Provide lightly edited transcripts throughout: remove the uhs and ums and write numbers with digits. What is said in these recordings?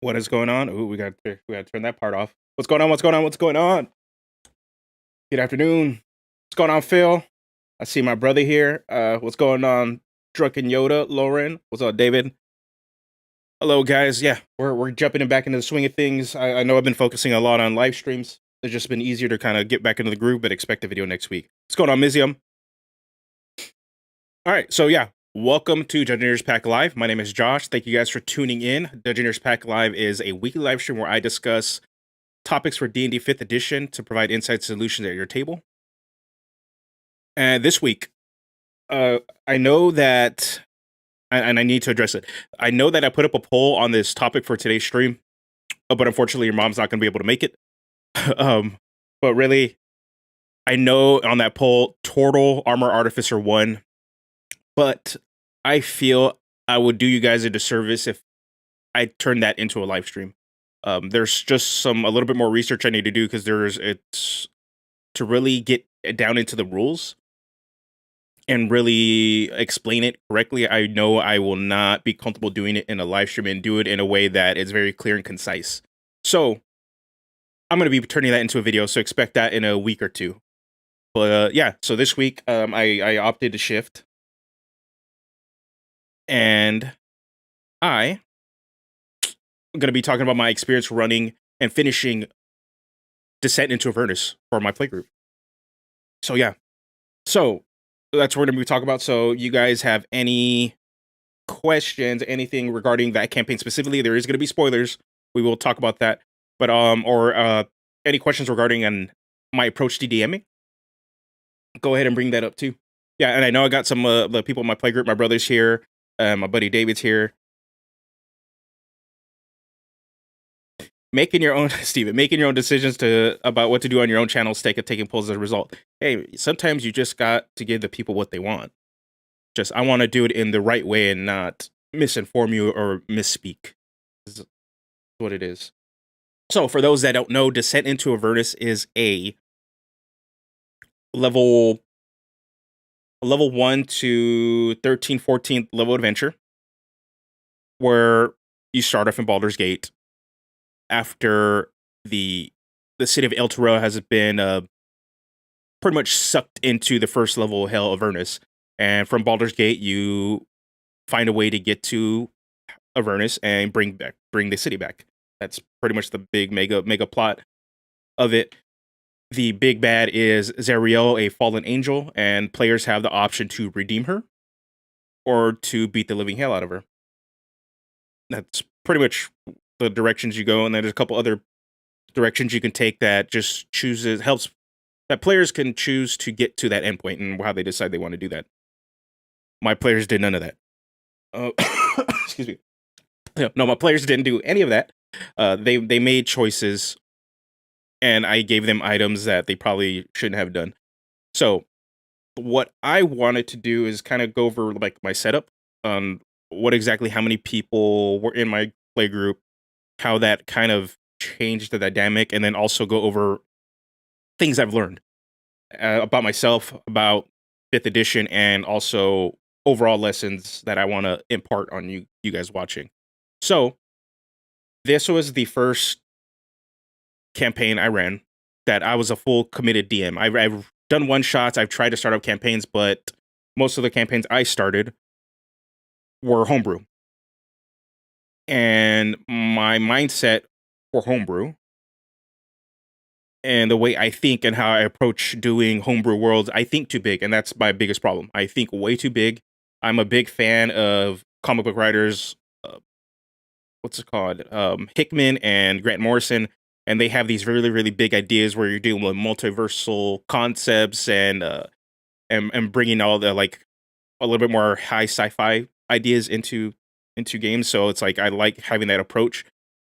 What is going on? Ooh, we got to turn that part off. What's going on? What's going on? What's going on? Good afternoon. What's going on, Phil? I see my brother here. What's going on, Drunken Yoda, Lauren? What's up, David? Hello, guys. Yeah, we're jumping back into the swing of things. I know I've been focusing a lot on live streams. It's just been easier to kind of get back into the groove, but expect a video next week. What's going on, Mizium? All right, so yeah, welcome to Dungeoneer's Pack Live. My name is Josh. Thank you guys for tuning in. Dungeoneer's Pack Live is a weekly live stream where I discuss topics for D&D 5th edition to provide insight solutions at your table. And this week, I know that, and I need to address it. I know that I put up a poll on this topic for today's stream, but unfortunately, your mom's not going to be able to make it. But really, I know on that poll, Tortle Armorer Artificer won, but I feel I would do you guys a disservice if I turned that into a live stream. There's just a little bit more research I need to do because it's to really get down into the rules and really explain it correctly. I know I will not be comfortable doing it in a live stream and do it in a way that is very clear and concise. So I'm going to be turning that into a video, so expect that in a week or two. But yeah, so this week I opted to shift, and I'm going to be talking about my experience running and finishing Descent into Avernus for my playgroup. So yeah, so that's what we're going to be talking about. So you guys have any questions, anything regarding that campaign specifically? There is going to be spoilers. We will talk about that. But or any questions regarding my approach to DMing? Go ahead and bring that up too. Yeah, and I know I got some the people in my playgroup. My brother's here. My buddy David's here. Making your own, Steven, making your own decisions about what to do on your own channel, taking polls as a result. Hey, sometimes you just got to give the people what they want. I want to do it in the right way and not misinform you or misspeak. This is what it is. So for those that don't know, Descent into Avernus is a level 1 to 13, 14th level adventure where you start off in Baldur's Gate after the city of El Terrell has been pretty much sucked into the first level of hell of Avernus. And from Baldur's Gate, you find a way to get to Avernus and bring the city back. That's pretty much the big mega plot of it. The big bad is Zariel, a fallen angel, and players have the option to redeem her or to beat the living hell out of her. That's pretty much the directions you go, and then there's a couple other directions you can take that just helps that players can choose to get to that endpoint and how they decide they want to do that. My players did none of that. Excuse me. No, my players didn't do any of that. They made choices, and I gave them items that they probably shouldn't have done. So what I wanted to do is kind of go over like my setup on how many people were in my play group, how that kind of changed the dynamic, and then also go over things I've learned about myself, about 5th edition, and also overall lessons that I want to impart on you guys watching. So this was the first campaign I ran that I was a full committed DM. I've done one-shots, I've tried to start up campaigns, but most of the campaigns I started were homebrew. And my mindset for homebrew and the way I think and how I approach doing homebrew worlds, I think too big, and that's my biggest problem. I think way too big. I'm a big fan of comic book writers, Hickman and Grant Morrison, and they have these really, really big ideas where you're dealing with multiversal concepts and bringing all the like a little bit more high sci-fi ideas into games. So it's like I like having that approach,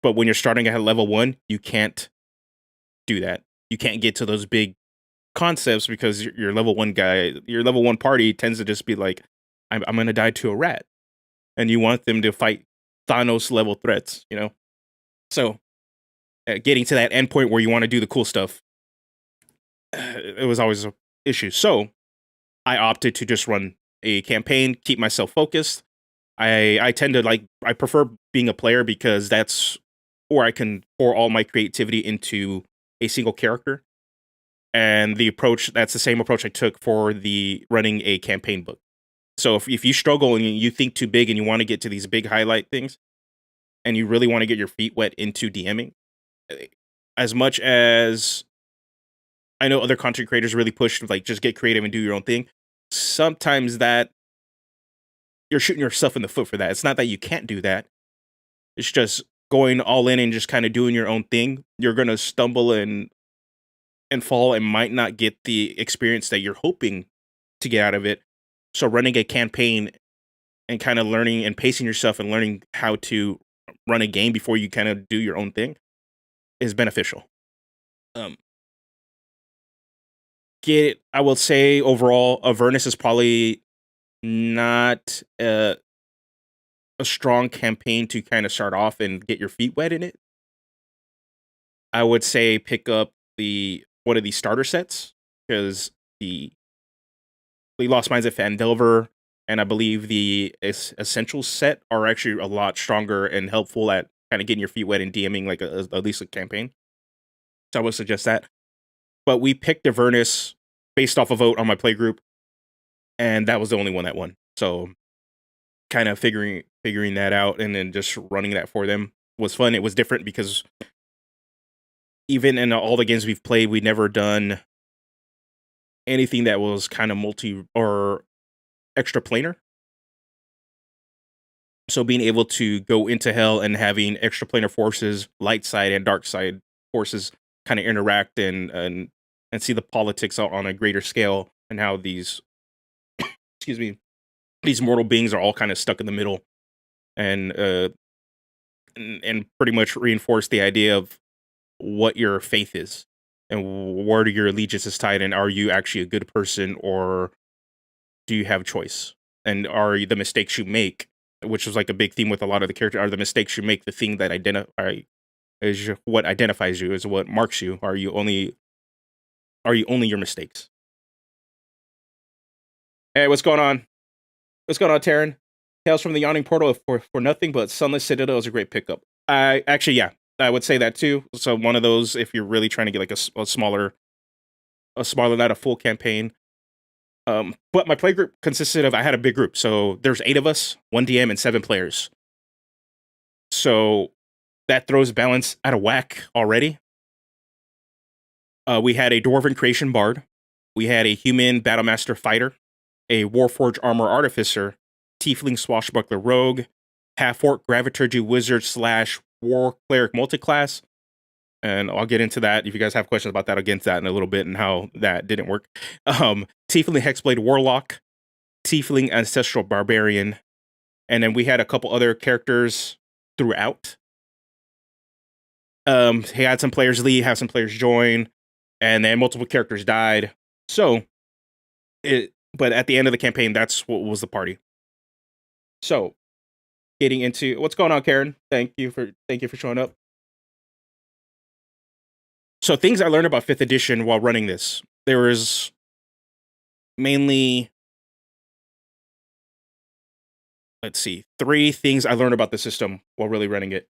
but when you're starting at level 1, you can't do that. You can't get to those big concepts because your level 1 guy, your level 1 party tends to just be like, I'm gonna die to a rat, and you want them to fight Thanos level threats, you know. So getting to that endpoint where you want to do the cool stuff, it was always an issue. So I opted to just run a campaign, keep myself focused. I tend to I prefer being a player because that's or I can pour all my creativity into a single character. And that's the same approach I took for the running a campaign book. So if you struggle and you think too big and you want to get to these big highlight things and you really want to get your feet wet into DMing, as much as I know other content creators really push like just get creative and do your own thing, sometimes that you're shooting yourself in the foot for that. It's not that you can't do that. It's just going all in and just kind of doing your own thing. You're going to stumble and fall and might not get the experience that you're hoping to get out of it. So running a campaign and kind of learning and pacing yourself and learning how to run a game before you kind of do your own thing is beneficial. I will say overall, Avernus is probably not a strong campaign to kind of start off and get your feet wet in it. I would say pick up one of these starter sets, because the Lost Mines of Phandelver and I believe the Essentials set are actually a lot stronger and helpful at kind of getting your feet wet and DMing like at least a campaign. So I would suggest that. But we picked Avernus based off a vote on my play group, and that was the only one that won. So kind of figuring that out and then just running that for them was fun. It was different because even in all the games we've played, we'd never done anything that was kind of multi or extra planar. So being able to go into hell and having extra planar forces, light side and dark side forces kind of interact and see the politics on a greater scale, and how these these mortal beings are all kind of stuck in the middle, and pretty much reinforce the idea of what your faith is and where your allegiance is tied, and are you actually a good person, or do you have choice? And are the mistakes you make, which was like a big theme with a lot of the characters, are the mistakes you make the thing that is what identifies you, is what marks you? Are you only your mistakes? Hey, what's going on? What's going on, Taryn? Tales from the Yawning Portal for nothing, but Sunless Citadel is a great pickup. I would say that too. So one of those, if you're really trying to get like a smaller, not a full campaign. But my play group consisted of, I had a big group, so there's 8 of us, 1 DM and 7 players. So that throws balance out of whack already. We had a Dwarven Creation Bard. We had a Human Battlemaster Fighter, a Warforged Armorer Artificer, Tiefling Swashbuckler Rogue, Half-Orc Graviturgy Wizard / War Cleric Multiclass. And I'll get into that. If you guys have questions about that, I'll get into that in a little bit and how that didn't work. Tiefling Hexblade Warlock, Tiefling Ancestral Barbarian, and then we had a couple other characters throughout. He had some players leave, have some players join, and then multiple characters died. So, but at the end of the campaign, that's what was the party. So, getting into what's going on, Karen. Thank you for showing up. So, things I learned about 5th edition while running this. There was mainly, let's see, 3 things I learned about the system while really running it.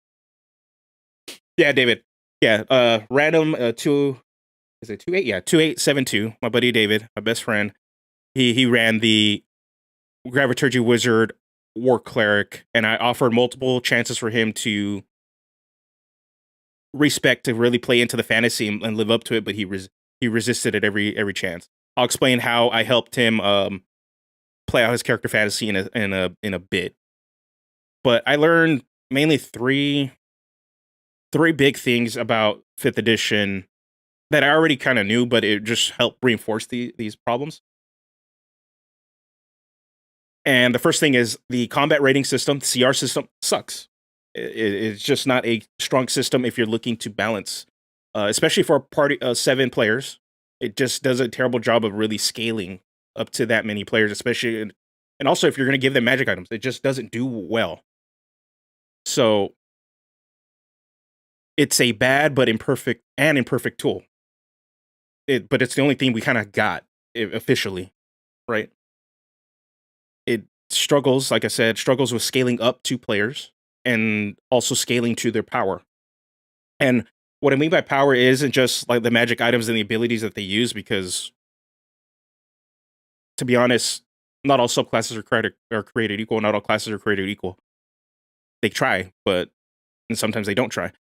Yeah, David. Yeah, random 28? Yeah, 2872. My buddy David, my best friend. He ran the Graviturgy Wizard War Cleric, and I offered multiple chances for him to respect, to really play into the fantasy and live up to it, but he resisted at every chance. I'll explain how I helped him play out his character fantasy in a bit. But I learned mainly three big things about 5th edition that I already kind of knew, but it just helped reinforce these problems. And the first thing is the combat rating system, the CR system, sucks. It's just not a strong system if you're looking to balance, especially for a party of 7 players. It just does a terrible job of really scaling up to that many players, especially, and also if you're going to give them magic items, it just doesn't do well. So it's a bad but imperfect tool. But it's the only thing we kind of got officially, right? It struggles, like I said, with scaling up to players and also scaling to their power. And what I mean by power isn't just like the magic items and the abilities that they use, because to be honest, not all subclasses are created equal. Not all classes are created equal. They try, but and sometimes they don't try.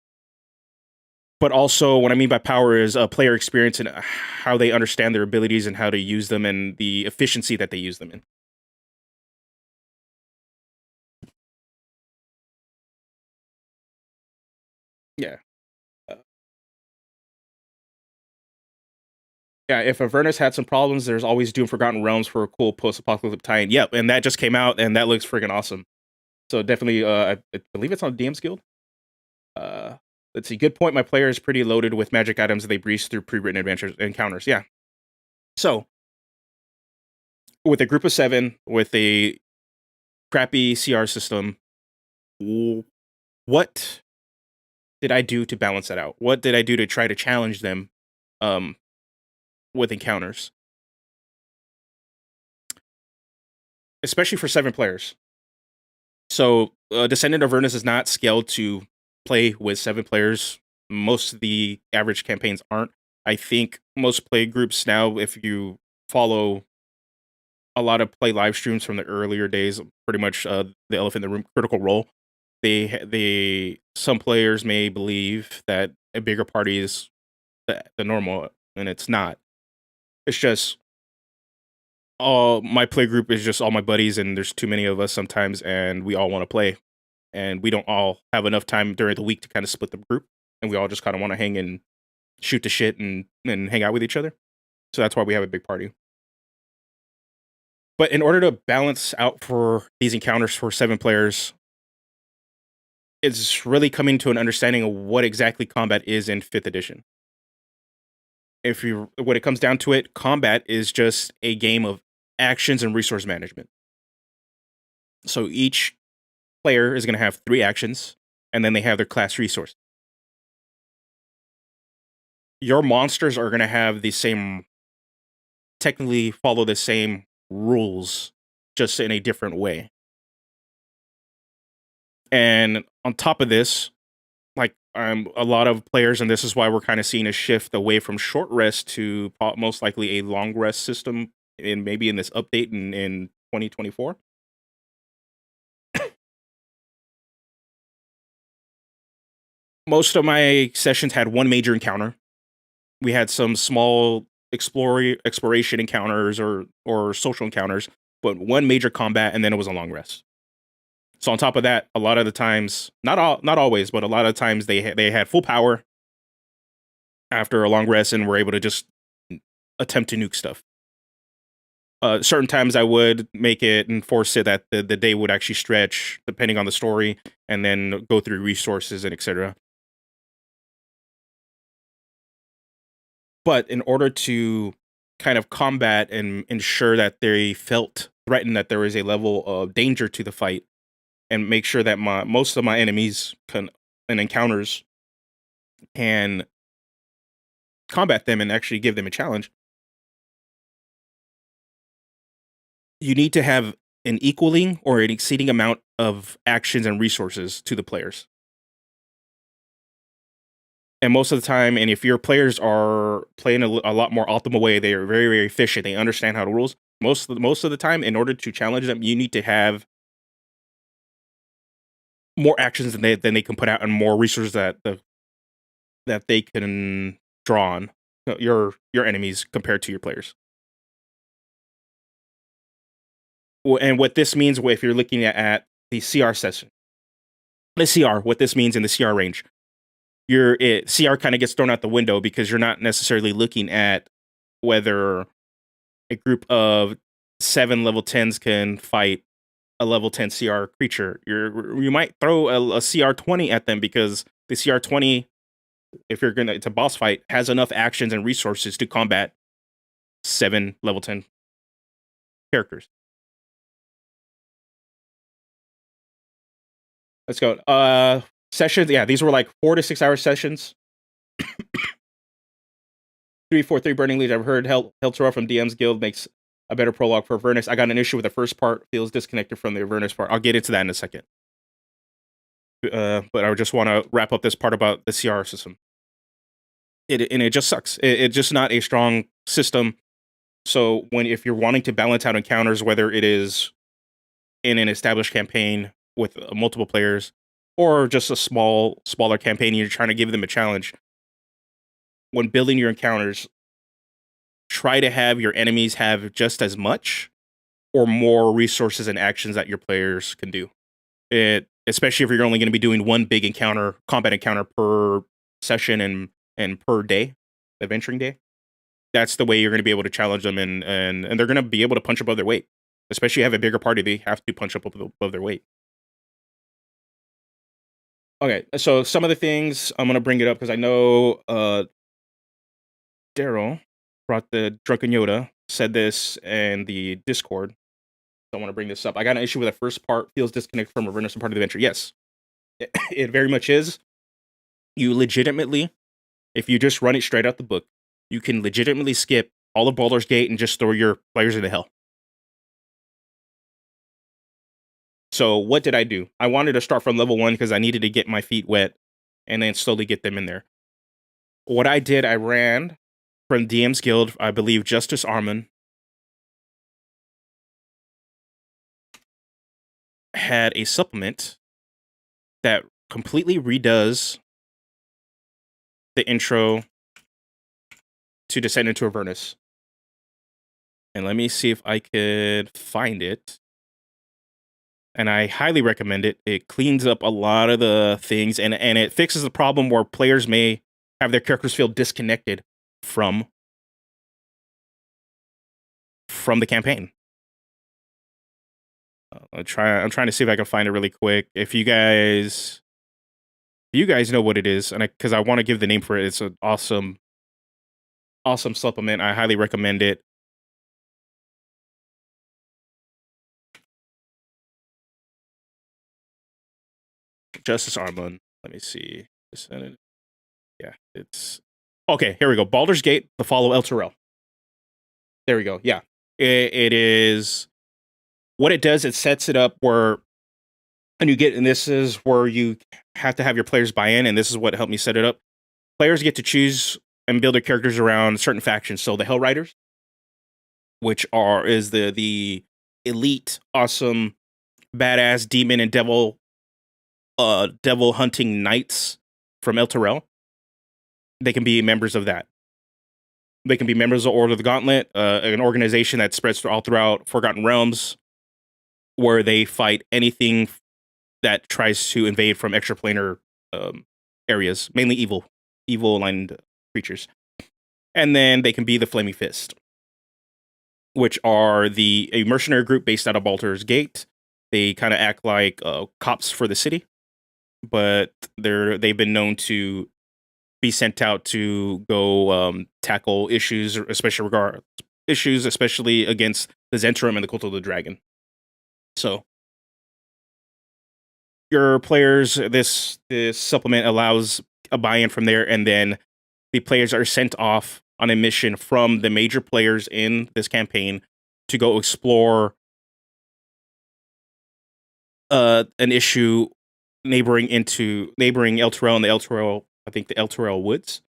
But also, what I mean by power is a player experience and how they understand their abilities and how to use them and the efficiency that they use them in. Yeah. Uh, yeah, if Avernus had some problems, there's always Doom Forgotten Realms for a cool post-apocalyptic tie-in. Yep, and that just came out, and that looks freaking awesome. So definitely, I believe it's on DM's Guild. Uh, let's see. Good point. My player is pretty loaded with magic items that they breeze through pre-written adventures encounters. Yeah. So with a group of 7, with a crappy CR system, what did I do to balance that out? What did I do to try to challenge them um, with encounters, especially for 7 players? So, Descendant of Avernus is not scaled to play with 7 players. Most of the average campaigns aren't. I think most play groups now, if you follow a lot of play live streams from the earlier days, pretty much the elephant in the room, Critical Role, some players may believe that a bigger party is the normal, and it's not. It's just all my play group is just all my buddies, and there's too many of us sometimes, and we all want to play, and we don't all have enough time during the week to kind of split the group, and we all just kind of want to hang and shoot the shit and hang out with each other. So that's why we have a big party. But in order to balance out for these encounters for 7 players, it's really coming to an understanding of what exactly combat is in 5th edition. When it comes down to it, combat is just a game of actions and resource management. So each player is going to have 3 actions, and then they have their class resource. Your monsters are going to have technically follow the same rules, just in a different way. And on top of this, like a lot of players, and this is why we're kind of seeing a shift away from short rest to most likely a long rest system, maybe in this update in 2024. Most of my sessions had one major encounter. We had some small exploration encounters or social encounters, but one major combat, and then it was a long rest. So on top of that, a lot of the times, not always, but a lot of times they had full power after a long rest and were able to just attempt to nuke stuff. Certain times I would make it and force it that the day would actually stretch depending on the story, and then go through resources and etc. But in order to kind of combat and ensure that they felt threatened, that there was a level of danger to the fight, and make sure that most of my enemies and encounters can combat them and actually give them a challenge, you need to have an equaling or an exceeding amount of actions and resources to the players. And most of the time, and if your players are playing a lot more optimal way, they are very, very efficient. They understand how to rules. Most of the time, in order to challenge them, you need to have more actions than they can put out, and more resources that they can draw on your enemies compared to your players. And what this means, if you're looking at the CR session, what this means in the CR range, CR kind of gets thrown out the window because you're not necessarily looking at whether a group of 7 level 10s can fight a level 10 CR creature. You might throw a CR 20 at them, because the CR 20, if it's a boss fight, has enough actions and resources to combat 7 level 10 characters. Let's go. Sessions, yeah, these were like 4 to 6 hour sessions. 343 Burning Leads. I've heard Heltorah from DM's Guild makes a better prologue for Avernus. I got an issue with the first part, feels disconnected from the Avernus part. I'll get into that in a second. but I just want to wrap up this part about the CR system. It just sucks. It's just not a strong system. So if you're wanting to balance out encounters, whether it is in an established campaign with multiple players, or just a smaller campaign, and you're trying to give them a challenge, when building your encounters, try to have your enemies have just as much or more resources and actions that your players can do. Especially if you're only going to be doing one big combat encounter per session and per day, adventuring day. That's the way you're going to be able to challenge them, and they're going to be able to punch above their weight. Especially if you have a bigger party, they have to punch up above their weight. Okay, so some of the things I'm going to bring it up because I know Daryl brought the Drunken Yoda, said this in the Discord. So I want to bring this up. I got an issue with the first part, feels disconnected from Avernus and part of the adventure. Yes, it very much is. You legitimately, if you just run it straight out the book, you can legitimately skip all of Baldur's Gate and just throw your players into hell. So what did I do? I wanted to start from level 1 because I needed to get my feet wet and then slowly get them in there. What I did, I ran from DM's Guild, I believe Justice Armon had a supplement that completely redoes the intro to Descent into Avernus. And let me see if I could find it. And I highly recommend it. It cleans up a lot of the things, and it fixes the problem where players may have their characters feel disconnected from the campaign. I'm trying to see if I can find it really quick. If you guys know what it is, and because I want to give the name for it, it's an awesome supplement. I highly recommend it. Justice Armon. Let me see. Yeah, it's okay. Here we go. Baldur's Gate: The Fall of Elturel. There we go. Yeah, it is. What it does, it sets it up where, and this is where you have to have your players buy in, and this is what helped me set it up. Players get to choose and build their characters around certain factions. So the Hell Riders, which is the elite, awesome, badass demon and devil hunting knights from Elturel. They can be members of that. They can be members of Order of the Gauntlet, an organization that spreads all throughout Forgotten Realms, where they fight anything that tries to invade from extraplanar areas, mainly evil aligned creatures. And then they can be the Flaming Fist, which are a mercenary group based out of Baldur's Gate. They kind of act like cops for the city, but they've been known to be sent out to go tackle issues, especially against the Zentrum and the Cult of the Dragon. So your players, this supplement allows a buy-in from there, and then the players are sent off on a mission from the major players in this campaign to go explore an issue neighboring Elturel and the Elturel Woods.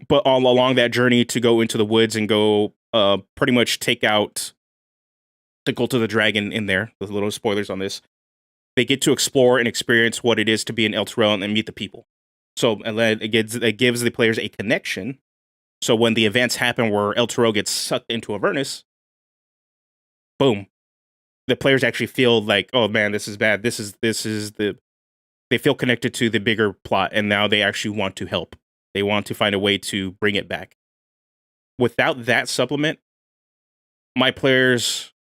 But all along that journey to go into the woods and go pretty much take out the Cult of the Dragon in there, with little spoilers on this, they get to explore and experience what it is to be in Elturel and meet the people. So it gives the players a connection. So when the events happen where Elturel gets sucked into Avernus, boom, the players actually feel like, oh man, this is bad. They feel connected to the bigger plot, and now they actually want to help. They want to find a way to bring it back. Without that supplement, my players,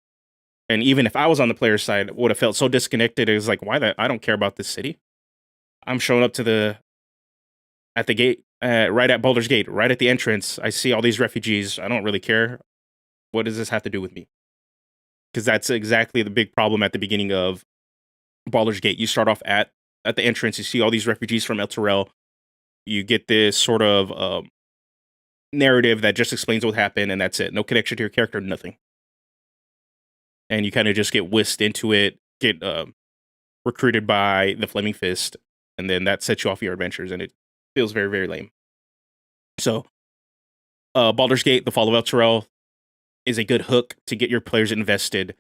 and even if I was on the player side, would have felt so disconnected. It was like, I don't care about this city. I'm showing up at the gate, right at Baldur's Gate, right at the entrance. I see all these refugees. I don't really care. What does this have to do with me? Because that's exactly the big problem at the beginning of Baldur's Gate. You start off at the entrance. You see all these refugees from Elturel. You get this sort of narrative that just explains what happened, and that's it. No connection to your character, nothing. And you kind of just get whisked into it, recruited by the Flaming Fist, and then that sets you off your adventures, and it feels very, very lame. So, Baldur's Gate: The Fall of Elturel is a good hook to get your players invested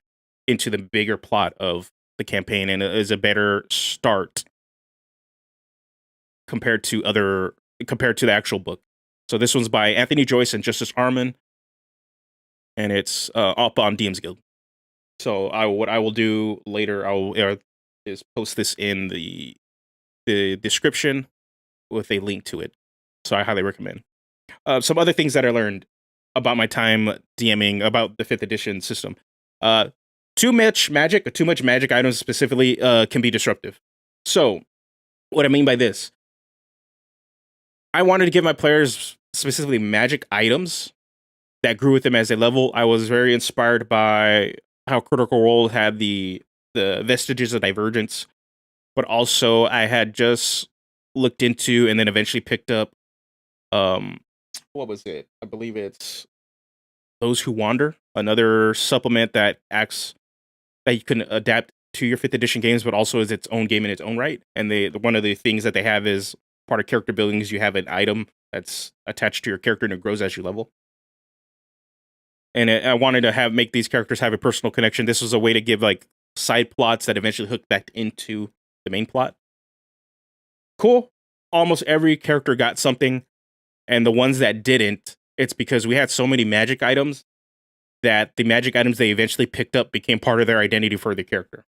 into the bigger plot of the campaign, and it is a better start compared to the actual book. So this one's by Anthony Joyce and Justice Arman, and it's up on DM's Guild. So what I will do later, is post this in the description with a link to it. So I highly recommend. Some other things that I learned about my time DMing about the 5th edition system. Too much magic items specifically can be disruptive. So what I mean by this, I wanted to give my players specifically magic items that grew with them as they level. I was very inspired by how Critical Role had the vestiges of divergence, but also I had just looked into and then eventually picked up what was it? I believe it's Those Who Wander, another supplement that you can adapt to your 5th edition games, but also is its own game in its own right. And one of the things that they have is part of character building is you have an item that's attached to your character and it grows as you level. And I wanted to make these characters have a personal connection. This was a way to give like side plots that eventually hook back into the main plot. Cool. Almost every character got something, and the ones that didn't, it's because we had so many magic items that the magic items they eventually picked up became part of their identity for the character.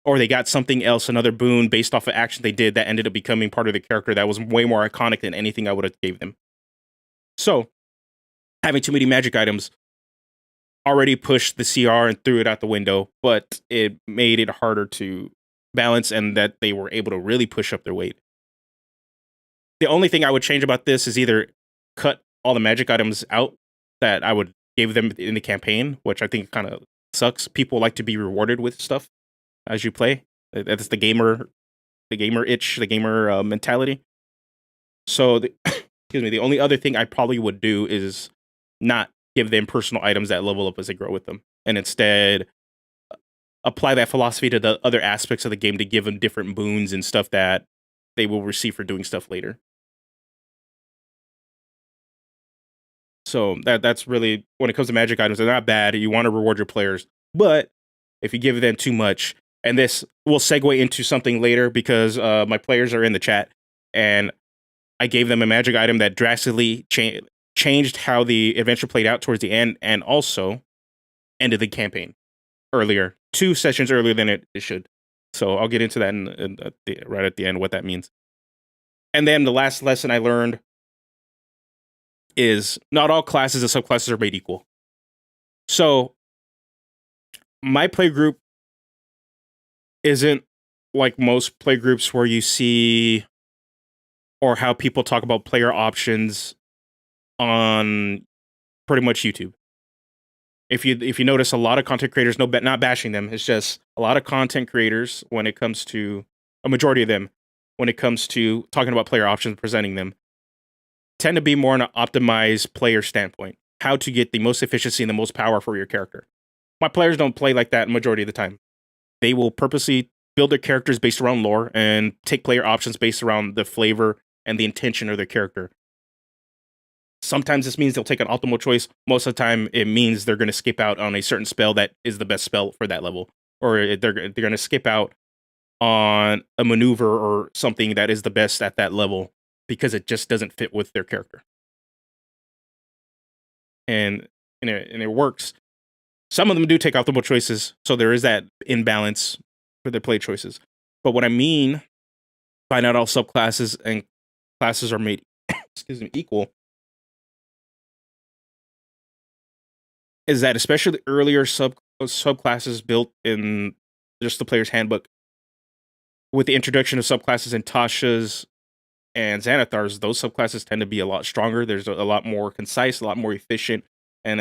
Or they got something else, another boon based off of action they did that ended up becoming part of the character that was way more iconic than anything I would have gave them. So, having too many magic items already pushed the CR and threw it out the window, but it made it harder to balance and that they were able to really push up their weight. The only thing I would change about this is either cut all the magic items out that I would give them in the campaign, which I think kind of sucks. People like to be rewarded with stuff as you play. That's the gamer itch, the gamer mentality. So, the only other thing I probably would do is not give them personal items that level up as they grow with them, and instead apply that philosophy to the other aspects of the game to give them different boons and stuff that they will receive for doing stuff later. So that's really, when it comes to magic items, they're not bad. You want to reward your players, but if you give them too much, and this will segue into something later because my players are in the chat, and I gave them a magic item that drastically changed how the adventure played out towards the end, and also ended the campaign earlier, 2 sessions earlier than it should. So I'll get into that right at the end, what that means. And then the last lesson I learned is not all classes and subclasses are made equal. So my play group isn't like most play groups where you see or how people talk about player options on pretty much YouTube. If you notice, a lot of content creators, not bashing them, it's just a lot of content creators, when it comes to a majority of them, when it comes to talking about player options, presenting them, tend to be more on an optimized player standpoint, how to get the most efficiency and the most power for your character. My players don't play like that majority of the time. They will purposely build their characters based around lore and take player options based around the flavor and the intention of their character. Sometimes this means they'll take an optimal choice. Most of the time, it means they're going to skip out on a certain spell that is the best spell for that level, or they're going to skip out on a maneuver or something that is the best at that level because it just doesn't fit with their character. And it works. Some of them do take optimal choices, so there is that imbalance for their play choices. But what I mean by not all subclasses and classes are made equal is that especially earlier subclasses built in just the player's handbook, with the introduction of subclasses in Tasha's and Xanathar's, those subclasses tend to be a lot stronger. There's a lot more concise, a lot more efficient, and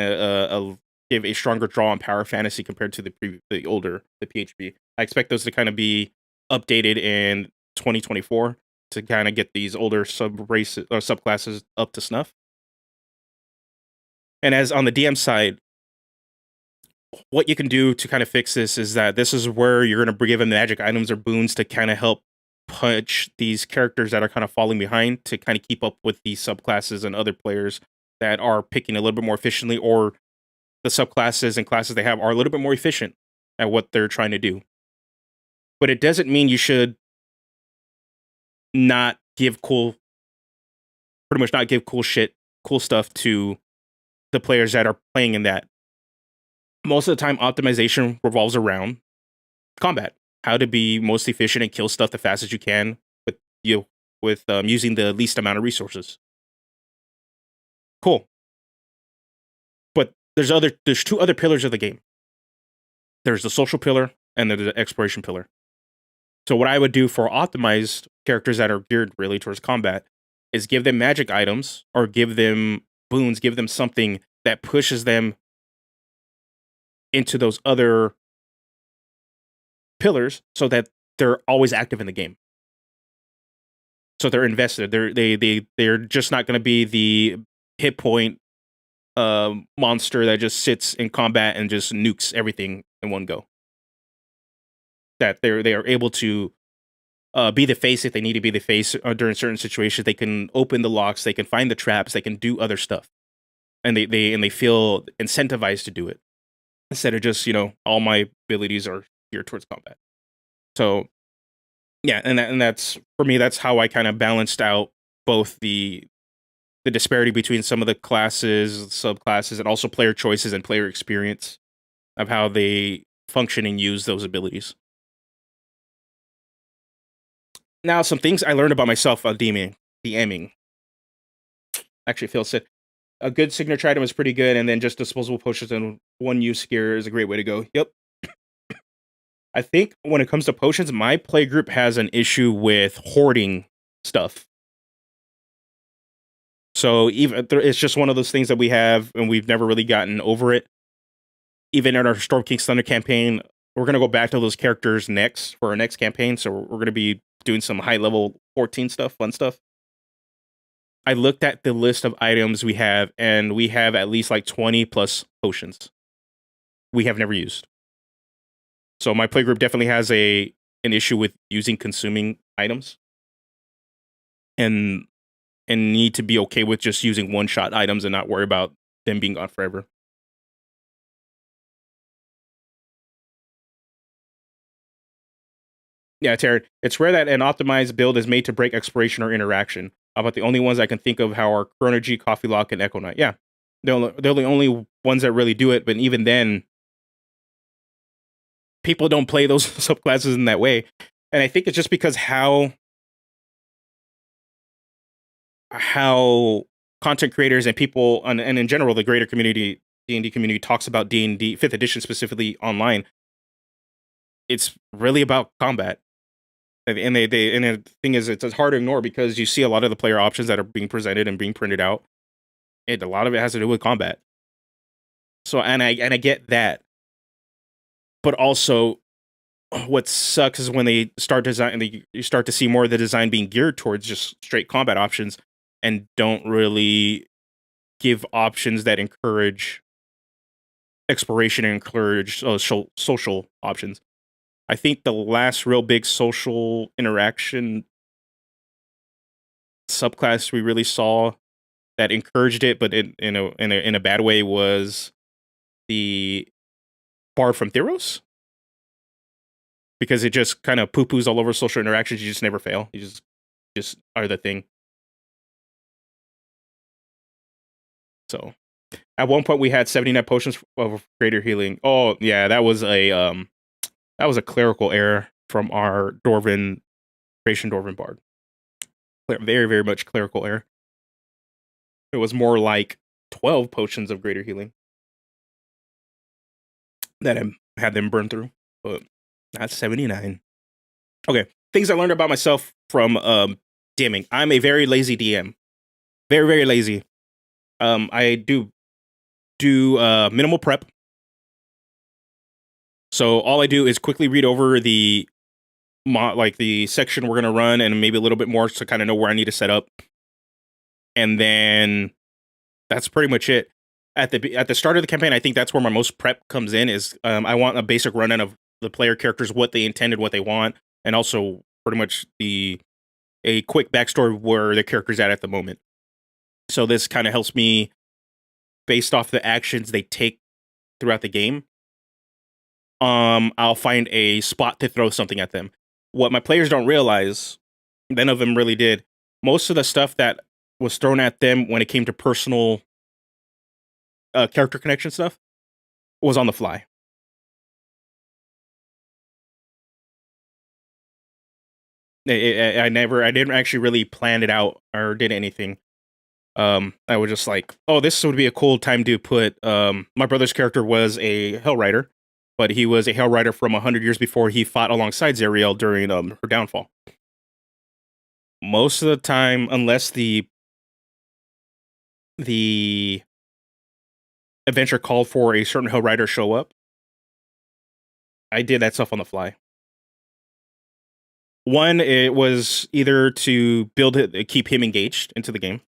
give a stronger draw on power fantasy compared to the PHP. I expect those to kind of be updated in 2024 to kind of get these older sub-races or subclasses up to snuff. And as on the DM side, what you can do to kind of fix this is that this is where you're going to give them magic items or boons to kind of help punch these characters that are kind of falling behind to kind of keep up with these subclasses and other players that are picking a little bit more efficiently, or the subclasses and classes they have are a little bit more efficient at what they're trying to do. But it doesn't mean you should not give cool cool stuff to the players that are playing in that. Most of the time, optimization revolves around combat, how to be most efficient and kill stuff the fastest you can with using the least amount of resources. Cool. But there's two other pillars of the game. There's the social pillar and there's the exploration pillar. So what I would do for optimized characters that are geared really towards combat is give them magic items or give them boons, give them something that pushes them into those other pillars so that they're always active in the game. So they're invested. They're just not going to be the hit point monster that just sits in combat and just nukes everything in one go. That they are able to be the face if they need to be the face during certain situations. They can open the locks, they can find the traps, they can do other stuff, and they feel incentivized to do it instead of just all my abilities are geared towards combat. So yeah, and that's for me. That's how I kind of balanced out both the disparity between some of the classes, subclasses, and also player choices and player experience of how they function and use those abilities. Now, some things I learned about myself on DMing. Actually, Phil said a good signature item is pretty good, and then just disposable potions and one use gear is a great way to go. Yep. I think when it comes to potions, my play group has an issue with hoarding stuff. So even it's just one of those things that we have, and we've never really gotten over it. Even in our Storm King's Thunder campaign, we're going to go back to those characters next for our next campaign. So we're going to be doing some high level 14 stuff, fun stuff. I looked at the list of items we have, and we have at least like 20 plus potions we have never used. So my playgroup definitely has an issue with consuming items, and need to be okay with just using one shot items and not worry about them being gone forever. Yeah, Terry, it's rare that an optimized build is made to break exploration or interaction. About the only ones I can think of how are Chronergy, Coffee Lock, and Echo Knight. Yeah, they're the only ones that really do it, but even then, people don't play those subclasses in that way. And I think it's just because how content creators and people, and in general, the greater community, D&D community, talks about D&D 5th edition specifically online. It's really about combat. And the thing is, it's hard to ignore because you see a lot of the player options that are being presented and being printed out. And a lot of it has to do with combat. So, and I get that. But also, what sucks is when they start design, you start to see more of the design being geared towards just straight combat options and don't really give options that encourage exploration and encourage social options. I think the last real big social interaction subclass we really saw that encouraged it, but in a bad way, was the Bard from Theros, because it just kind of poo-poos all over social interactions. You just never fail. You just are the thing. So at one point we had 79 potions of greater healing. Oh yeah, that was a clerical error from our Dwarven Bard. Very, very much clerical error. It was more like 12 potions of greater healing that I had them burn through, but not 79. Okay, things I learned about myself from DMing. I'm a very lazy DM. Very, very lazy. I do minimal prep. So all I do is quickly read over the section we're gonna run, and maybe a little bit more to kind of know where I need to set up, and then that's pretty much it. at the start of the campaign, I think that's where my most prep comes in. Is I want a basic rundown of the player characters, what they intended, what they want, and also pretty much a quick backstory of where the character's at the moment. So this kind of helps me based off the actions they take throughout the game. I'll find a spot to throw something at them. What my players don't realize, none of them really did. Most of the stuff that was thrown at them when it came to personal character connection stuff was on the fly. I didn't actually really plan it out or did anything. I was just like, oh, this would be a cool time to put. My brother's character was a Hell Rider, but he was a Hell Rider from 100 years before he fought alongside Zariel during her downfall. Most of the time, unless the adventure called for a certain Hell Rider show up, I did that stuff on the fly. One, it was either to build it, keep him engaged into the game,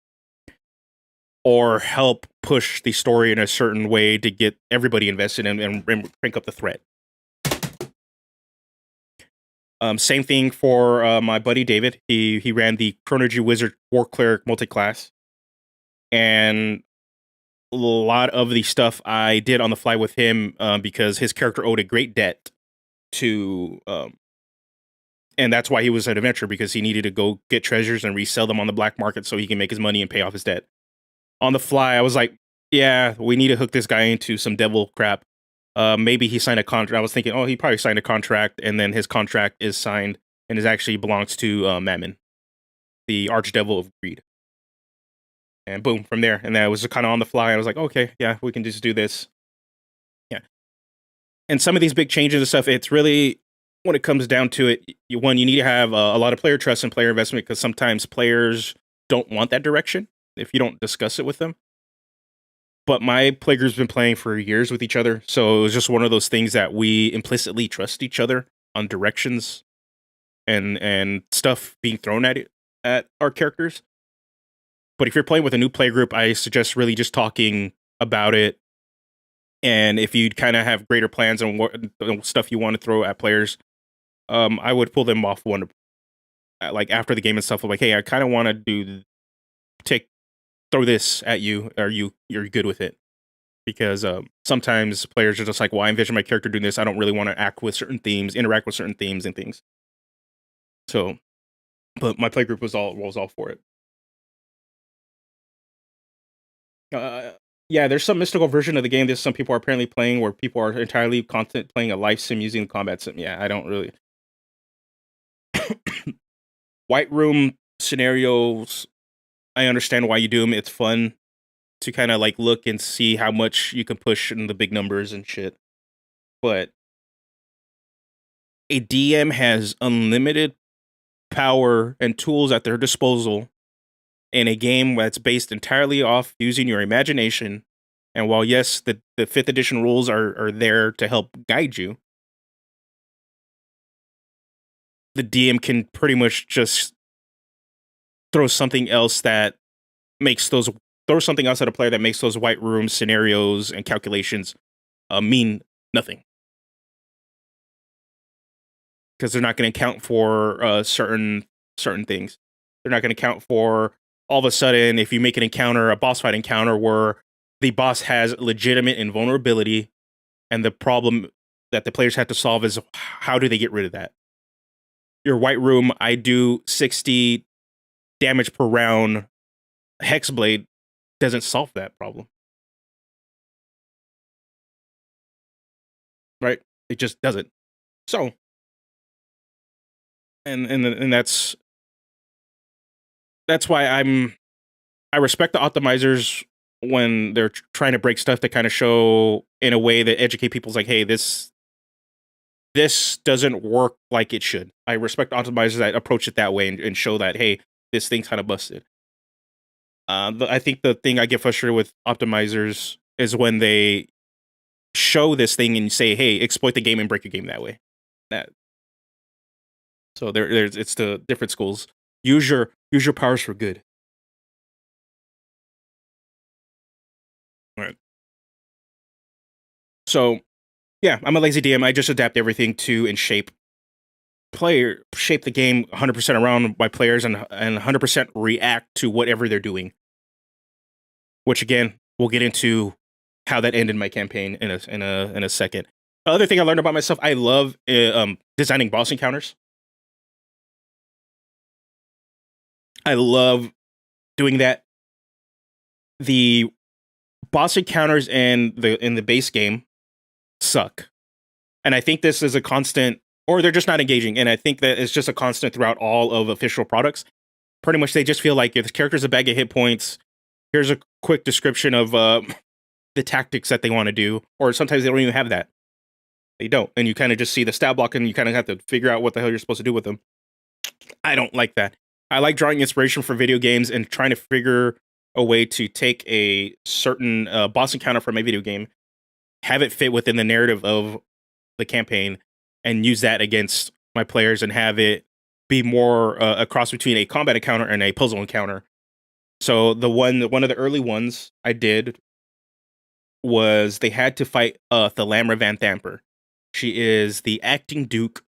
or help push the story in a certain way to get everybody invested and crank up the threat. Same thing for my buddy David. He ran the Chronergy Wizard War Cleric multi-class, and a lot of the stuff I did on the fly with him because his character owed a great debt to, and that's why he was an adventurer, because he needed to go get treasures and resell them on the black market so he can make his money and pay off his debt. On the fly, I was like, yeah, we need to hook this guy into some devil crap. Maybe he signed a contract. I was thinking, oh, he probably signed a contract, and then his contract is signed and is actually belongs to Mammon, the archdevil of greed. And boom, from there. And that was kind of on the fly. I was like, okay, yeah, we can just do this. Yeah. And some of these big changes and stuff, it's really, when it comes down to it, you need to have a lot of player trust and player investment, because sometimes players don't want that direction if you don't discuss it with them. But my playgroup's been playing for years with each other, so it was just one of those things that we implicitly trust each other on directions and stuff being thrown at our characters. But if you're playing with a new playgroup, I suggest really just talking about it. And if you kind of have greater plans on what stuff you want to throw at players, I would pull them off one, like after the game and stuff. Like, hey, I kind of want to throw this at you. Are you're good with it? Because sometimes players are just like, well, I envision my character doing this. I don't really want to interact with certain themes and things. So, but my playgroup was all for it. Yeah, there's some mystical version of the game that some people are apparently playing where people are entirely content playing a life sim using the combat sim. Yeah, I don't really. White room scenarios, I understand why you do them. It's fun to kind of like look and see how much you can push in the big numbers and shit. But a DM has unlimited power and tools at their disposal in a game that's based entirely off using your imagination. And while yes, the 5th edition rules are there to help guide you, the DM can pretty much just throw something else that makes throw something else at a player that makes those white room scenarios and calculations mean nothing, because they're not going to account for certain things. They're not going to account for all of a sudden if you make an encounter, a boss fight encounter where the boss has legitimate invulnerability, and the problem that the players have to solve is how do they get rid of that? Your white room, I do 60 damage per round Hexblade doesn't solve that problem. Right? It just doesn't. So, and that's why I respect the optimizers when they're trying to break stuff to kind of show in a way that educate people's like, hey, this doesn't work like it should. I respect optimizers that approach it that way and show that, hey, this thing's kind of busted. I think the thing I get frustrated with optimizers is when they show this thing and say, hey, exploit the game and break your game that way. So there's it's the different schools. Use your powers for good. All right. So yeah, I'm a lazy DM. I just adapt everything to and shape the game 100% around my players and 100% react to whatever they're doing. Which again, we'll get into how that ended my campaign in a second. The other thing I learned about myself, I love designing boss encounters. I love doing that. The boss encounters in the base game suck, and I think this is a constant, or they're just not engaging. And I think that it's just a constant throughout all of official products. Pretty much, they just feel like if the character's a bag of hit points, here's a quick description of the tactics that they want to do, or sometimes they don't even have that. They don't, and you kind of just see the stat block, and you kind of have to figure out what the hell you're supposed to do with them. I don't like that. I like drawing inspiration for video games and trying to figure a way to take a certain boss encounter from a video game, have it fit within the narrative of the campaign, and use that against my players and have it be more a cross between a combat encounter and a puzzle encounter. So one of the early ones I did was they had to fight Thalamra Van Thamper. She is the acting duke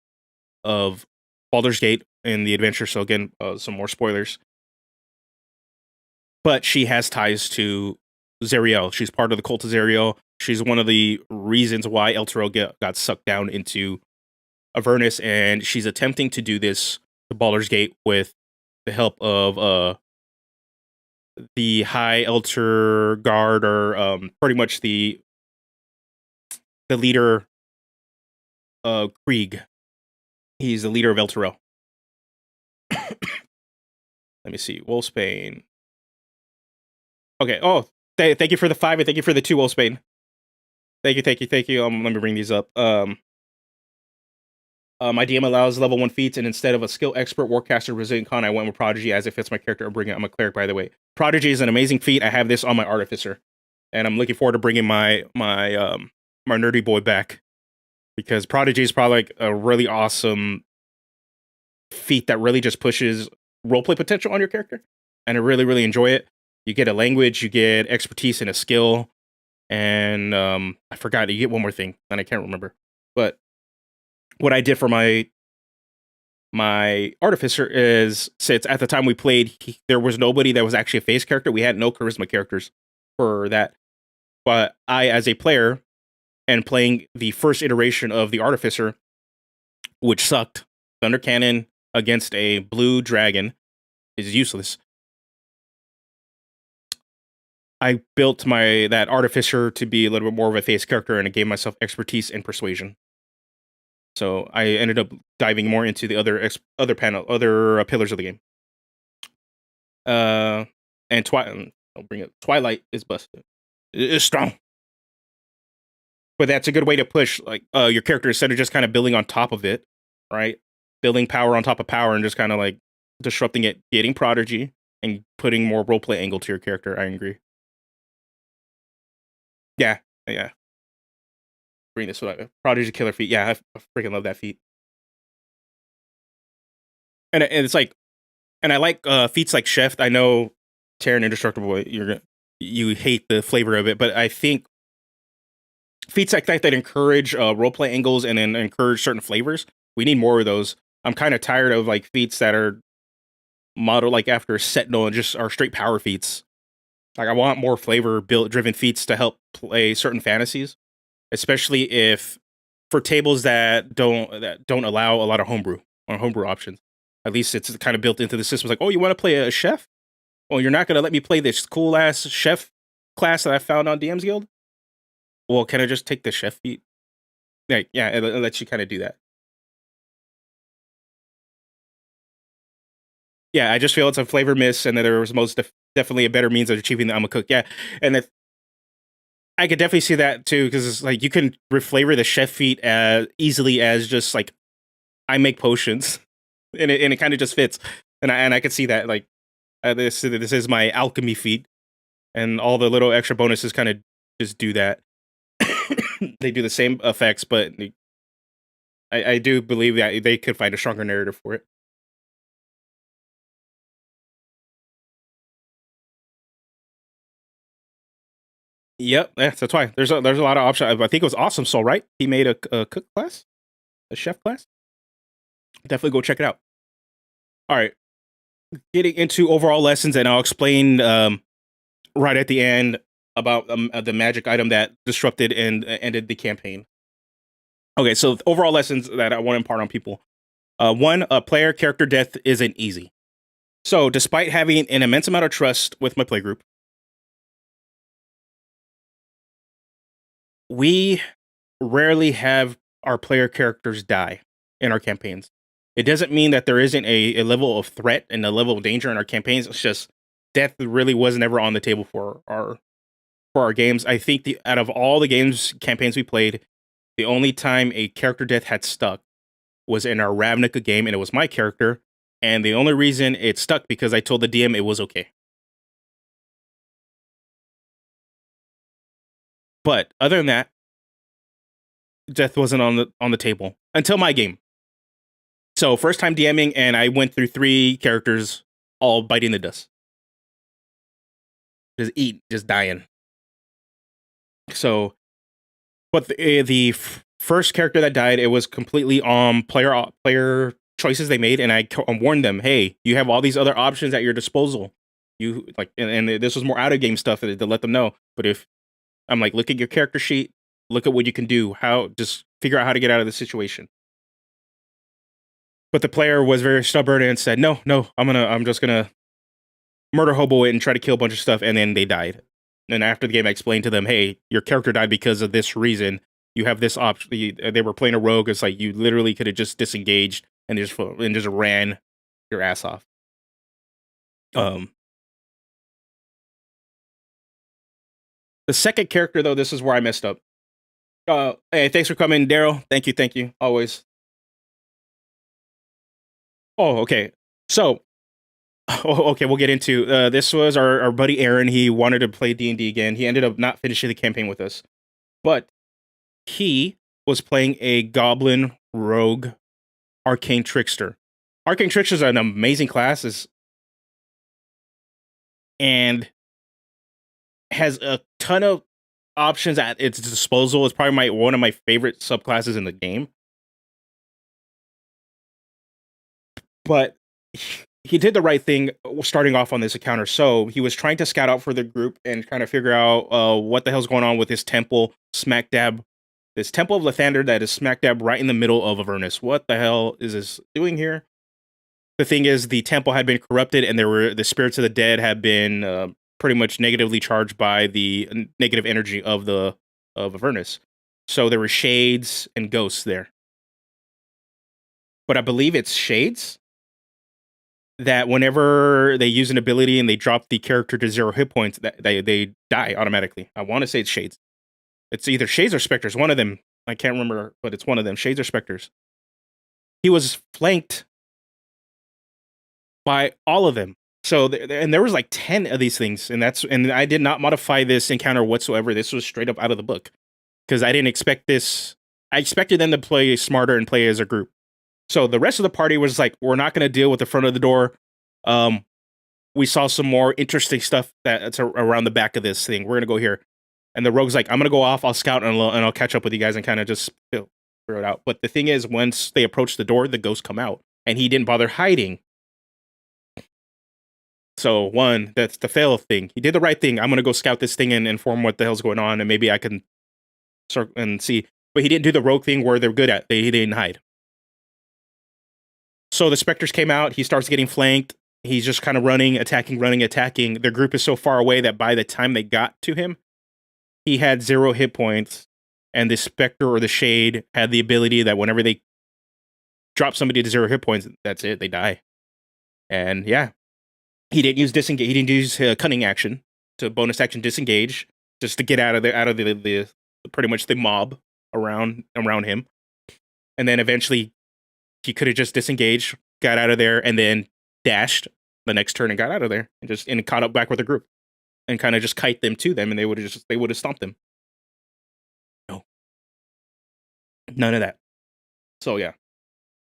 of Baldur's Gate in the adventure. So again, some more spoilers. But she has ties to Zariel. She's part of the cult of Zariel. She's one of the reasons why Elturel got sucked down into Avernus, and she's attempting to do this to Baldur's Gate with the help of the High Elter Guard, or pretty much the leader, Krieg. He's the leader of Elturel. Let me see. Wolfsbane. Okay. Oh, thank you for the 5 and thank you for the 2, Wolfsbane. Thank you. Let me bring these up. My DM allows level 1 feats, and instead of a skill expert, warcaster, resilient con, I went with Prodigy as it fits my character. I'm a cleric, by the way. Prodigy is an amazing feat. I have this on my Artificer, and I'm looking forward to bringing my nerdy boy back, because Prodigy is probably like a really awesome feat that really just pushes roleplay potential on your character, and I really, really enjoy it. You get a language, you get expertise and a skill, and I forgot, you get one more thing, and I can't remember. But what I did for my Artificer is, since at the time we played, there was nobody that was actually a face character. We had no charisma characters for that. But I, as a player, and playing the first iteration of the Artificer, which sucked, Thunder Cannon against a blue dragon is useless. I built that Artificer to be a little bit more of a face character, and I gave myself expertise and persuasion. So I ended up diving more into the other pillars of the game. And I'll bring it. Twilight is busted. It's strong, but that's a good way to push like your character, instead of just kind of building on top of it, right? Building power on top of power and just kind of like disrupting it, getting Prodigy and putting more roleplay angle to your character. I agree. Yeah. Bring this one. Prodigy killer feat. Yeah, I freaking love that feat. And it's like, and I like feats like Chef. I know, Terran Indestructible, you hate the flavor of it, but I think feats like that encourage roleplay angles and then encourage certain flavors, we need more of those. I'm kind of tired of like feats that are modeled like after Sentinel and just are straight power feats. Like, I want more flavor driven feats to help play certain fantasies, especially if for tables that don't allow a lot of homebrew options. At least it's kind of built into the system. It's like, oh, you want to play a chef? Well, you're not going to let me play this cool ass chef class that I found on DM's Guild? Well, can I just take the chef feat? Yeah, it lets you kind of do that. Yeah, I just feel it's a flavor miss, and that there was definitely a better means of achieving the I'm a cook. Yeah, and that I could definitely see that too, because it's like you can reflavor the chef feat as easily as just like, I make potions, and it kind of just fits, and I could see that, like, this is my alchemy feat, and all the little extra bonuses kind of just do that. They do the same effects, but I do believe that they could find a stronger narrative for it. Yep, that's why there's a lot of options. I think it was Awesome Soul, right? He made a cook class, a chef class. Definitely go check it out. All right, getting into overall lessons, and I'll explain right at the end about the magic item that disrupted and ended the campaign. Okay, so overall lessons that I want to impart on people. One, a player character death isn't easy. So, despite having an immense amount of trust with my playgroup, we rarely have our player characters die in our campaigns. It doesn't mean that there isn't a level of threat and a level of danger in our campaigns. It's just death really was never on the table for our games. I think out of all the games campaigns we played, the only time a character death had stuck was in our Ravnica game, and it was my character. And the only reason it stuck because I told the DM it was okay. But other than that, death wasn't on the table until my game. So first time DMing, and I went through 3 characters all biting the dust, just dying. So, but the first character that died, it was completely on player choices they made, and I warned them, hey, you have all these other options at your disposal. You like, and this was more out of game stuff to let them know. But if I'm like, look at your character sheet, look at what you can do, just figure out how to get out of the situation. But the player was very stubborn and said, no, I'm just gonna murder hobo it and try to kill a bunch of stuff, and then they died. And after the game, I explained to them, hey, your character died because of this reason. You have this option. They were playing a rogue. It's like you literally could have just disengaged and just ran your ass off. The second character, though, this is where I messed up. Hey, thanks for coming, Daryl. Thank you, always. Oh, okay. So, okay, we'll get into this. Was our buddy Aaron. He wanted to play D&D again. He ended up not finishing the campaign with us, but he was playing a goblin rogue arcane trickster. Arcane trickster is an amazing class, and has a ton of options at its disposal. It's probably one of my favorite subclasses in the game. But he did the right thing starting off on this encounter. So he was trying to scout out for the group and kind of figure out what the hell's going on with this temple smack dab. This temple of Lathander that is smack dab right in the middle of Avernus. What the hell is this doing here? The thing is, the temple had been corrupted, and the spirits of the dead had been pretty much negatively charged by the negative energy of Avernus. So there were shades and ghosts there. But I believe it's shades that whenever they use an ability and they drop the character to 0 hit points, that they die automatically. I want to say it's shades. It's either shades or specters. One of them. I can't remember, but it's one of them. Shades or specters. He was flanked by all of them. So and there was like 10 of these things, and I did not modify this encounter whatsoever. This was straight up out of the book because I didn't expect this. I expected them to play smarter and play as a group. So the rest of the party was like, we're not going to deal with the front of the door. We saw some more interesting stuff that's around the back of this thing. We're going to go here. And the rogue's like, I'm going to go off. I'll scout and I'll catch up with you guys and kind of just figure it out. But the thing is, once they approach the door, the ghosts come out. And he didn't bother hiding. So one, that's the fail thing. He did the right thing. I'm going to go scout this thing and inform what the hell's going on. And maybe I can start and see. But he didn't do the rogue thing where they're good at. He didn't hide. So the specters came out. He starts getting flanked. He's just kind of running, attacking. Their group is so far away that by the time they got to him, he had 0 hit points. And the specter or the shade had the ability that whenever they drop somebody to 0 hit points, that's it. They die. And yeah, he didn't use disengage. He didn't use cunning action to bonus action disengage just to get out of the pretty much the mob around him. And then eventually, he could have just disengaged, got out of there, and then dashed the next turn and got out of there and caught up back with the group and kind of just kite them to them, and they would have stomped them. No, none of that. So yeah,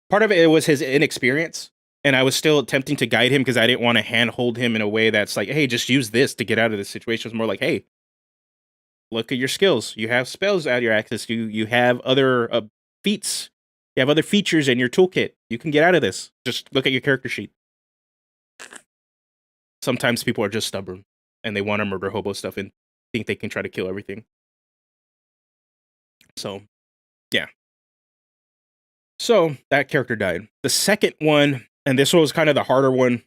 part of it was his inexperience, and I was still attempting to guide him because I didn't want to handhold him in a way that's like, hey, just use this to get out of this situation. It's more like, hey, look at your skills. You have spells at your access. You have other feats. You have other features in your toolkit. You can get out of this. Just look at your character sheet. Sometimes people are just stubborn and they want to murder hobo stuff and think they can try to kill everything. So, yeah. So that character died. The second one, and this one was kind of the harder one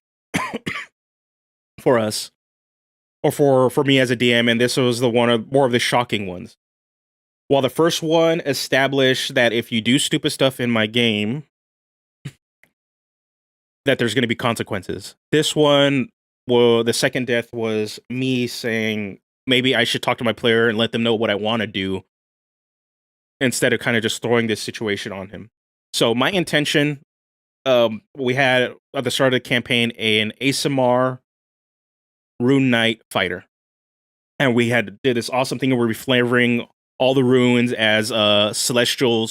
for us, or for me as a DM, and this was the one of more of the shocking ones. While the first one established that if you do stupid stuff in my game, that there's going to be consequences. This one, well, the second death was me saying maybe I should talk to my player and let them know what I want to do instead of kind of just throwing this situation on him. So my intention, we had at the start of the campaign an ASMR Rune Knight fighter, and we did this awesome thing where we flavoring all the runes as celestial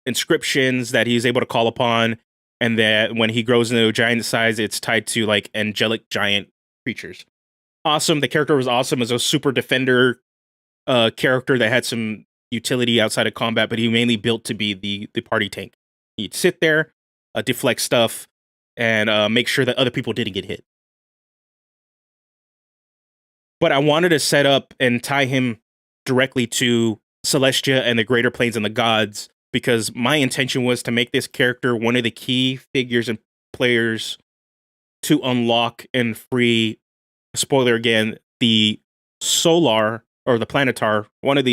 inscriptions that he's able to call upon, and that when he grows into a giant size, it's tied to like angelic giant creatures. Awesome. The character was awesome as a super defender character that had some utility outside of combat, but he mainly built to be the party tank. He'd sit there, deflect stuff, and make sure that other people didn't get hit. But I wanted to set up and tie him directly to Celestia and the Greater Planes and the Gods, because my intention was to make this character one of the key figures and players to unlock and free, spoiler again, the Solar or the Planetar, one of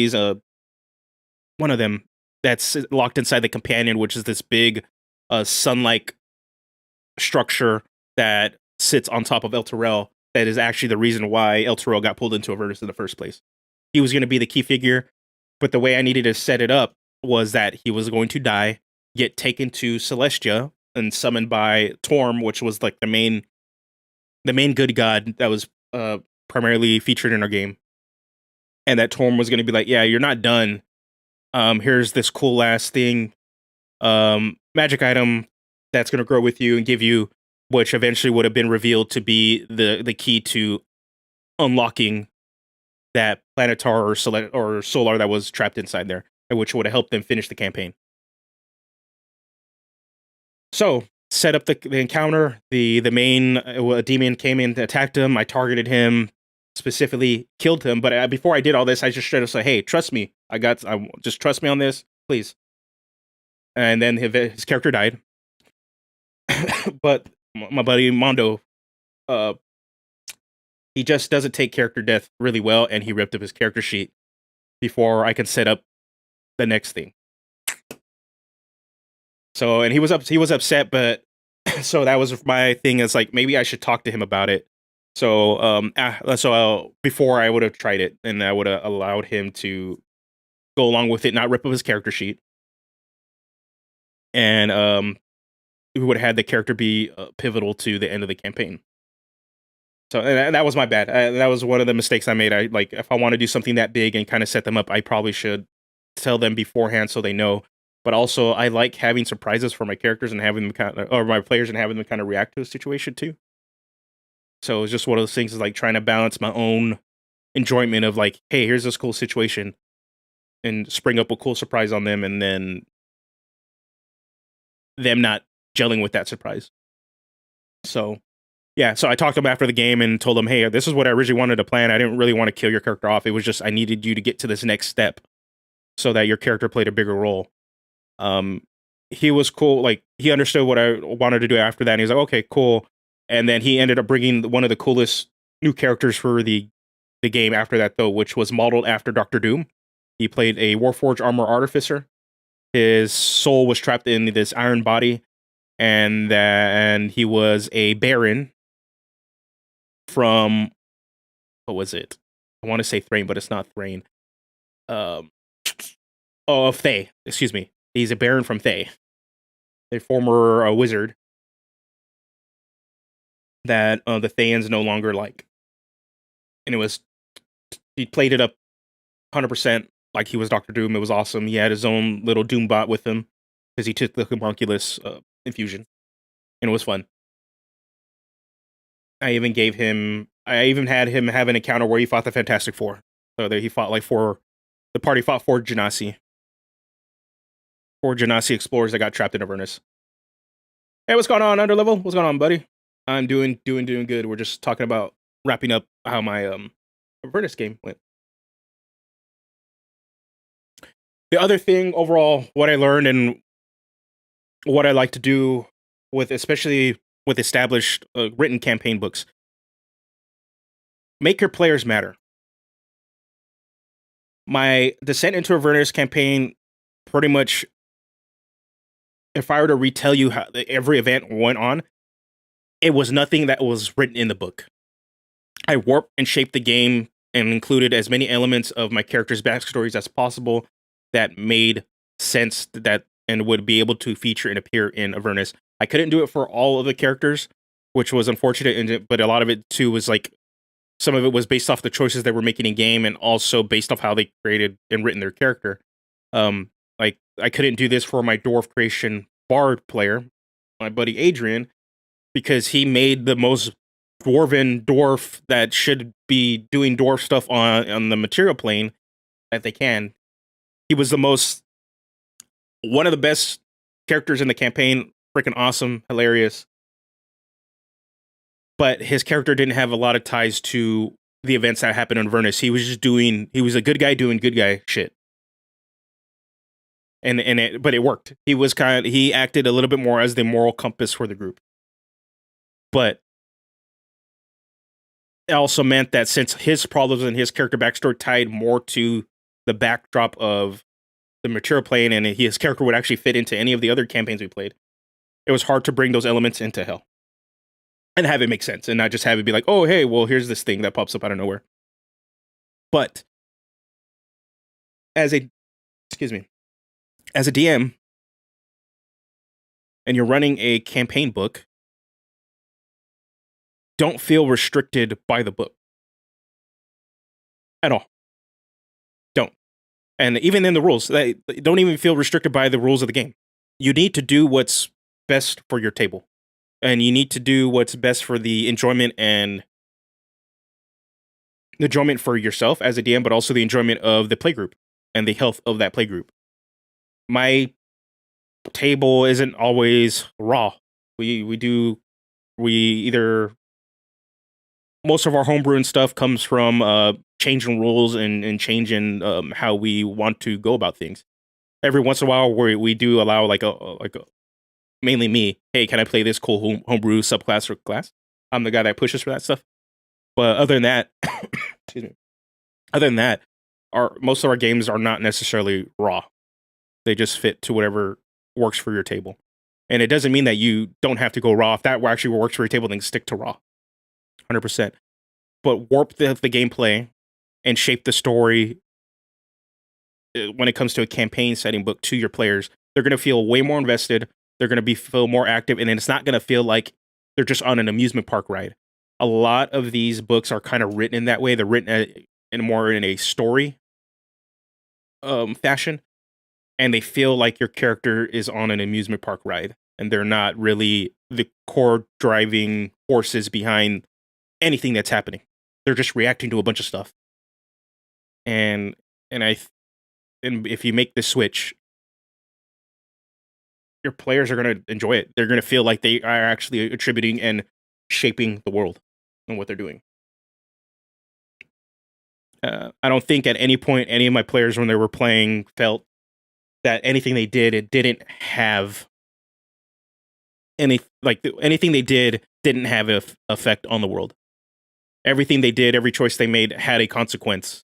them that's locked inside the Companion, which is this big sun-like structure that sits on top of El Terrell. That is actually the reason why El Terrell got pulled into Avernus in the first place. He was going to be the key figure, but the way I needed to set it up was that he was going to die, get taken to Celestia, and summoned by Torm, which was like the main good god that was primarily featured in our game. And that Torm was going to be like, yeah, you're not done. Here's this cool ass thing, magic item that's going to grow with you and give you, which eventually would have been revealed to be the key to unlocking that Planetar or Solar that was trapped inside there, which would have helped them finish the campaign. So, set up the encounter. The main demon came in, attacked him. I targeted him specifically, killed him. But before I did all this, I just straight up said, "Hey, trust me. Just trust me on this, please." And then his character died. But my buddy Mondo, he just doesn't take character death really well, and he ripped up his character sheet before I could set up the next thing. So, and he was upset, but so that was my thing. Is like maybe I should talk to him about it. So, before I would have tried it, and I would have allowed him to go along with it, not rip up his character sheet, and we would have had the character be pivotal to the end of the campaign. So, and that was my bad. That was one of the mistakes I made. If I want to do something that big and kind of set them up, I probably should tell them beforehand so they know. But also, I like having surprises for my characters and having them or my players and having them kind of react to a situation too. So it's just one of those things, is like trying to balance my own enjoyment of like, hey, here's this cool situation, and spring up a cool surprise on them, and then them not gelling with that surprise. So, yeah, so I talked to him after the game and told him, hey, this is what I originally wanted to plan. I didn't really want to kill your character off. It was just I needed you to get to this next step so that your character played a bigger role. He was cool. Like, he understood what I wanted to do after that. And he was like, okay, cool. And then he ended up bringing one of the coolest new characters for the game after that, though, which was modeled after Dr. Doom. He played a Warforged Armorer Artificer. His soul was trapped in this iron body, and he was a Baron from, what was it? I want to say Thrain, but it's not Thrain. Of Thay. Excuse me. He's a Baron from Thay, a former wizard that the Thayans no longer like. And he played it up 100% like he was Dr. Doom. It was awesome. He had his own little Doom bot with him because he took the homunculus infusion, and it was fun. I even had him have an encounter where he fought the Fantastic Four. So he fought like the party fought 4 Genasi. 4 Genasi explorers that got trapped in Avernus. Hey, what's going on, Underlevel? What's going on, buddy? I'm doing good. We're just talking about wrapping up how my Avernus game went. The other thing overall, what I learned and what I like to do with, especially with established written campaign books, make your players matter. My Descent into Avernus campaign, pretty much, if I were to retell you how every event went on, it was nothing that was written in the book. I warped and shaped the game and included as many elements of my characters' backstories as possible that made sense that and would be able to feature and appear in Avernus. I couldn't do it for all of the characters, which was unfortunate, but a lot of it too was like some of it was based off the choices they were making in game and also based off how they created and written their character. Like I couldn't do this for my dwarf creation bard player, my buddy Adrian, because he made the most dwarven dwarf that should be doing dwarf stuff on the material plane that they can. He was one of the best characters in the campaign, freaking awesome, hilarious. But his character didn't have a lot of ties to the events that happened in Avernus. He was a good guy doing good guy shit. But it worked. He acted a little bit more as the moral compass for the group. But it also meant that since his problems and his character backstory tied more to the backdrop of the material plane and his character would actually fit into any of the other campaigns we played, it was hard to bring those elements into Hell and have it make sense and not just have it be like, oh, hey, well, here's this thing that pops up out of nowhere. But as a DM and you're running a campaign book, don't feel restricted by the book at all. Don't. And even in the rules, don't even feel restricted by the rules of the game. You need to do what's best for your table. And you need to do what's best for the enjoyment for yourself as a DM, but also the enjoyment of the playgroup and the health of that playgroup. My table isn't always raw. Most of our homebrewing stuff comes from changing rules and changing how we want to go about things. Every once in a while, we do allow like a mainly me. Hey, can I play this cool homebrew subclass or class? I'm the guy that pushes for that stuff. But other than that, excuse me. Other than that, most of our games are not necessarily raw. They just fit to whatever works for your table. And it doesn't mean that you don't have to go raw. If that actually works for your table, then stick to raw. 100%. But warp the gameplay and shape the story when it comes to a campaign setting book to your players. They're going to feel way more invested. They're going to feel more active. And then it's not going to feel like they're just on an amusement park ride. A lot of these books are kind of written in that way. They're written in a story fashion. And they feel like your character is on an amusement park ride. And they're not really the core driving forces behind anything that's happening. They're just reacting to a bunch of stuff. And if you make the switch, your players are going to enjoy it. They're going to feel like they are actually attributing and shaping the world and what they're doing. I don't think at any point any of my players when they were playing felt that anything they did, it didn't have anything they did didn't have an effect on the world. Everything they did, every choice they made had a consequence.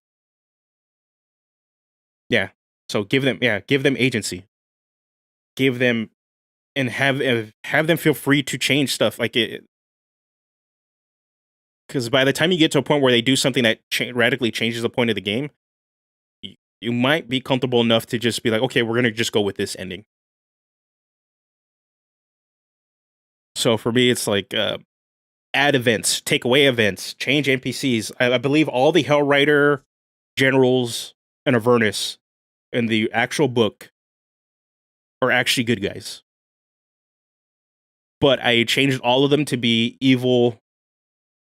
Yeah. So give them agency. Give them and have them feel free to change stuff like it. Because by the time you get to a point where they do something that radically changes the point of the game, you might be comfortable enough to just be like, okay, we're going to just go with this ending. So for me, it's like add events, take away events, change NPCs. I believe all the Hellrider generals and Avernus in the actual book are actually good guys. But I changed all of them to be evil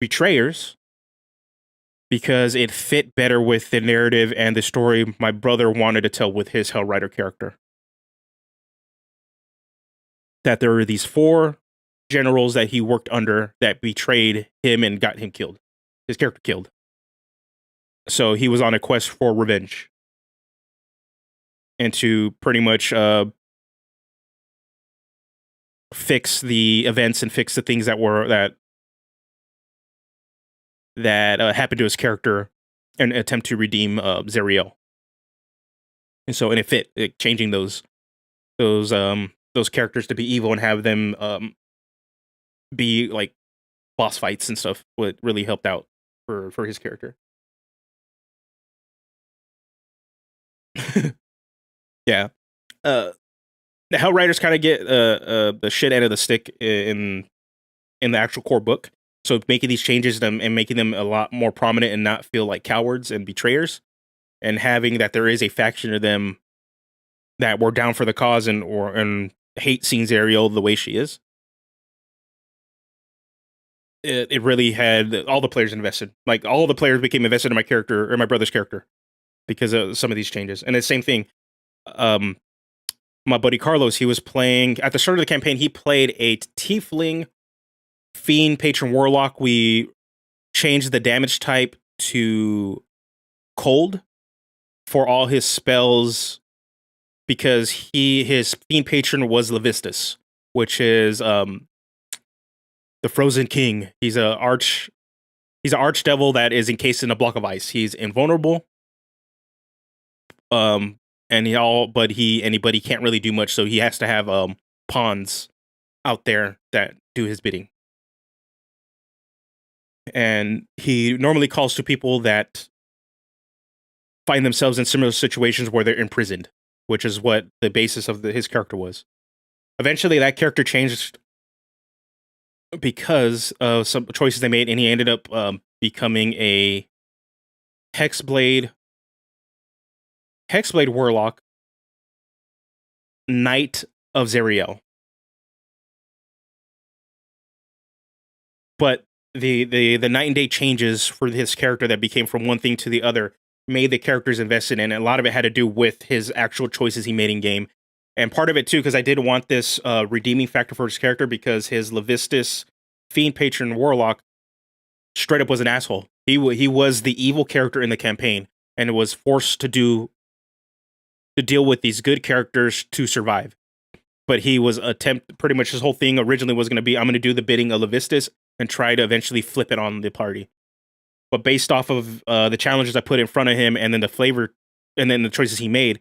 betrayers because it fit better with the narrative and the story my brother wanted to tell with his Hell Rider character. That there were these 4 generals that he worked under that betrayed him and got him killed. His character killed. So he was on a quest for revenge. And to pretty much fix the events and fix the things that were that happened to his character and attempt to redeem Zariel. And so, and it fit, changing those characters to be evil and have them be like boss fights and stuff. What really helped out for his character. Yeah. The Hell Riders kind of get the shit end of the stick in the actual core book. So making these changes and making them a lot more prominent and not feel like cowards and betrayers, and having that there is a faction of them that were down for the cause and hate seeing Zariel the way she is. It really had all the players invested. Like all the players became invested in my character or my brother's character because of some of these changes. And the same thing, my buddy Carlos, he was playing at the start of the campaign. He played a tiefling fiend patron warlock. We changed the damage type to cold for all his spells because his fiend patron was Levistus, which is the Frozen King. He's an archdevil that is encased in a block of ice. He's invulnerable. And he can't really do much, so he has to have pawns out there that do his bidding. And he normally calls to people that find themselves in similar situations where they're imprisoned, which is what the basis of his character was. Eventually, that character changed because of some choices they made, and he ended up becoming a Hexblade warlock, Knight of Zariel. But the night and day changes for his character that became from one thing to the other made the characters invested in, and a lot of it had to do with his actual choices he made in game. And part of it too, because I did want this redeeming factor for his character, because his Levistus fiend patron warlock straight up was an asshole. He was the evil character in the campaign and was forced to deal with these good characters to survive. But he was pretty much his whole thing originally was going to be, I'm going to do the bidding of Levistus and try to eventually flip it on the party. But based off of the challenges I put in front of him and then the flavor and then the choices he made,